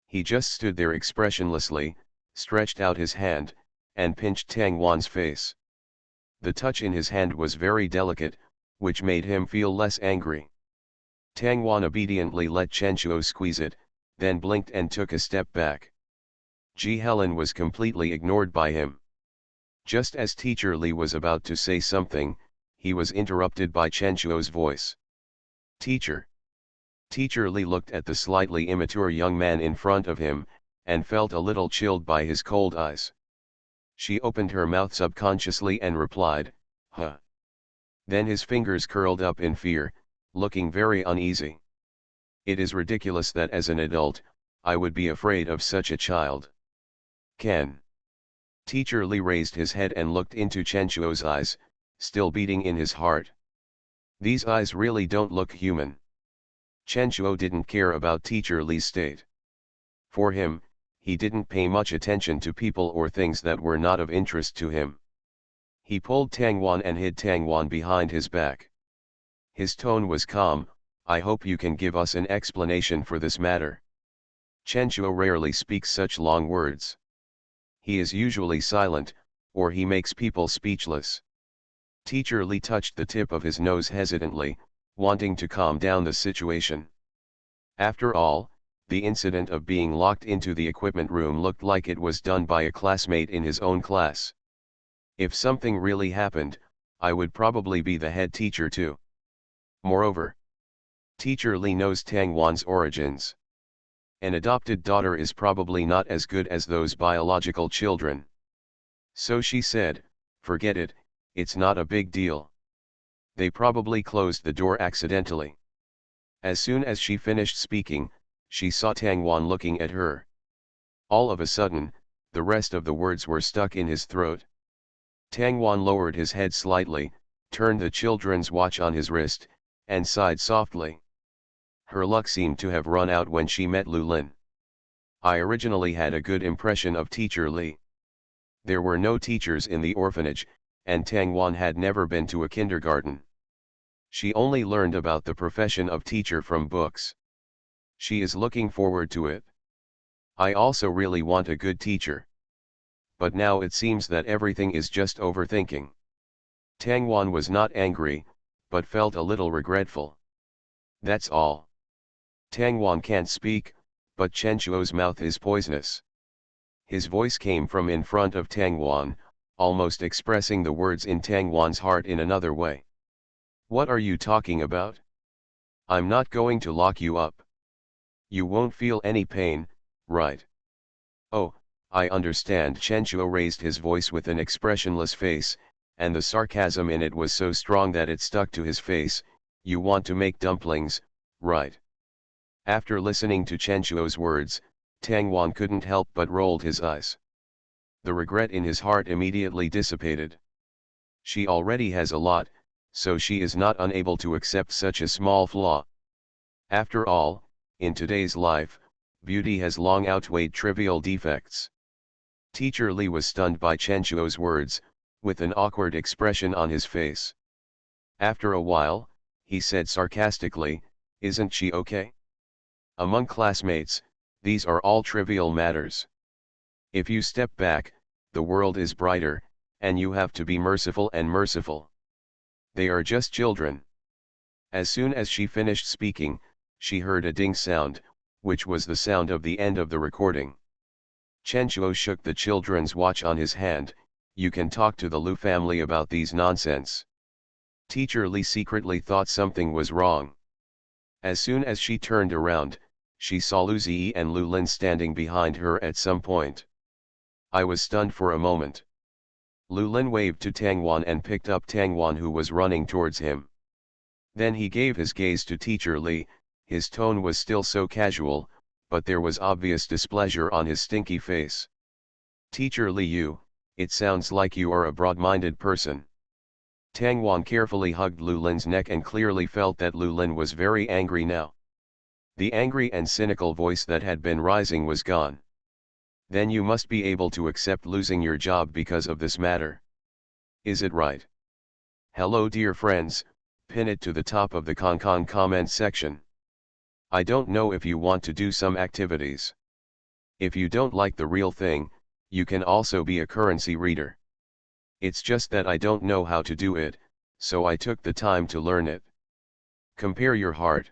He just stood there expressionlessly, stretched out his hand, and pinched Tang Wan's face. The touch in his hand was very delicate, which made him feel less angry. Tang Wan obediently let Chen Chuo squeeze it, then blinked and took a step back. Ji Helen was completely ignored by him. Just as Teacher Li was about to say something, he was interrupted by Chen Chuo's voice. Teacher. Teacher Li looked at the slightly immature young man in front of him, and felt a little chilled by his cold eyes. She opened her mouth subconsciously and replied, "Huh." Then his fingers curled up in fear, looking very uneasy. It is ridiculous that as an adult, I would be afraid of such a child. Can. Teacher Li raised his head and looked into Chen Chuo's eyes, still beating in his heart. These eyes really don't look human. Chen Chuo didn't care about Teacher Li's state. For him, he didn't pay much attention to people or things that were not of interest to him. He pulled Tang Wan and hid Tang Wan behind his back. His tone was calm. I hope you can give us an explanation for this matter. Chen Chuo rarely speaks such long words. He is usually silent, or he makes people speechless. Teacher Li touched the tip of his nose hesitantly, wanting to calm down the situation. After all, the incident of being locked into the equipment room looked like it was done by a classmate in his own class. If something really happened, I would probably be the head teacher too. Moreover, Teacher Li knows Tang Wan's origins. An adopted daughter is probably not as good as those biological children. So she said, forget it, it's not a big deal. They probably closed the door accidentally. As soon as she finished speaking, she saw Tang Wan looking at her. All of a sudden, the rest of the words were stuck in his throat. Tang Wan lowered his head slightly, turned the children's watch on his wrist, and sighed softly. Her luck seemed to have run out when she met Lu Lin. I originally had a good impression of Teacher Li. There were no teachers in the orphanage, and Tang Wan had never been to a kindergarten. She only learned about the profession of teacher from books. She is looking forward to it. I also really want a good teacher. But now it seems that everything is just overthinking. Tang Wan was not angry, but felt a little regretful. That's all. Tang Wan can't speak, but Chen Chuo's mouth is poisonous. His voice came from in front of Tang Wan, almost expressing the words in Tang Wan's heart in another way. What are you talking about? I'm not going to lock you up. You won't feel any pain, right? Oh, I understand. Chen Chuo raised his voice with an expressionless face, and the sarcasm in it was so strong that it stuck to his face. You want to make dumplings, right? After listening to Chen Chuo's words, Tang Wan couldn't help but rolled his eyes. The regret in his heart immediately dissipated. She already has a lot, so she is not unable to accept such a small flaw. After all, in today's life, beauty has long outweighed trivial defects. Teacher Li was stunned by Chen Chuo's words, with an awkward expression on his face. After a while, he said sarcastically, "Isn't she okay? Among classmates, these are all trivial matters. If you step back, the world is brighter, and you have to be merciful and merciful. They are just children." As soon as she finished speaking, she heard a ding sound, which was the sound of the end of the recording. Chen Chuo shook the children's watch on his hand. You can talk to the Lu family about these nonsense. Teacher Li secretly thought something was wrong. As soon as she turned around, she saw Lu Ziyi and Lu Lin standing behind her at some point. I was stunned for a moment. Lu Lin waved to Tang Wan and picked up Tang Wan, who was running towards him. Then he gave his gaze to Teacher Li. His tone was still so casual, but there was obvious displeasure on his stinky face. Teacher Li, it sounds like you are a broad-minded person. Tang Wan carefully hugged Lu Lin's neck and clearly felt that Lu Lin was very angry now. The angry and cynical voice that had been rising was gone. Then you must be able to accept losing your job because of this matter. Is it right? Hello dear friends, pin it to the top of the comment section. I don't know if you want to do some activities. If you don't like the real thing, you can also be a currency reader. It's just that I don't know how to do it, so I took the time to learn it. Compare your heart.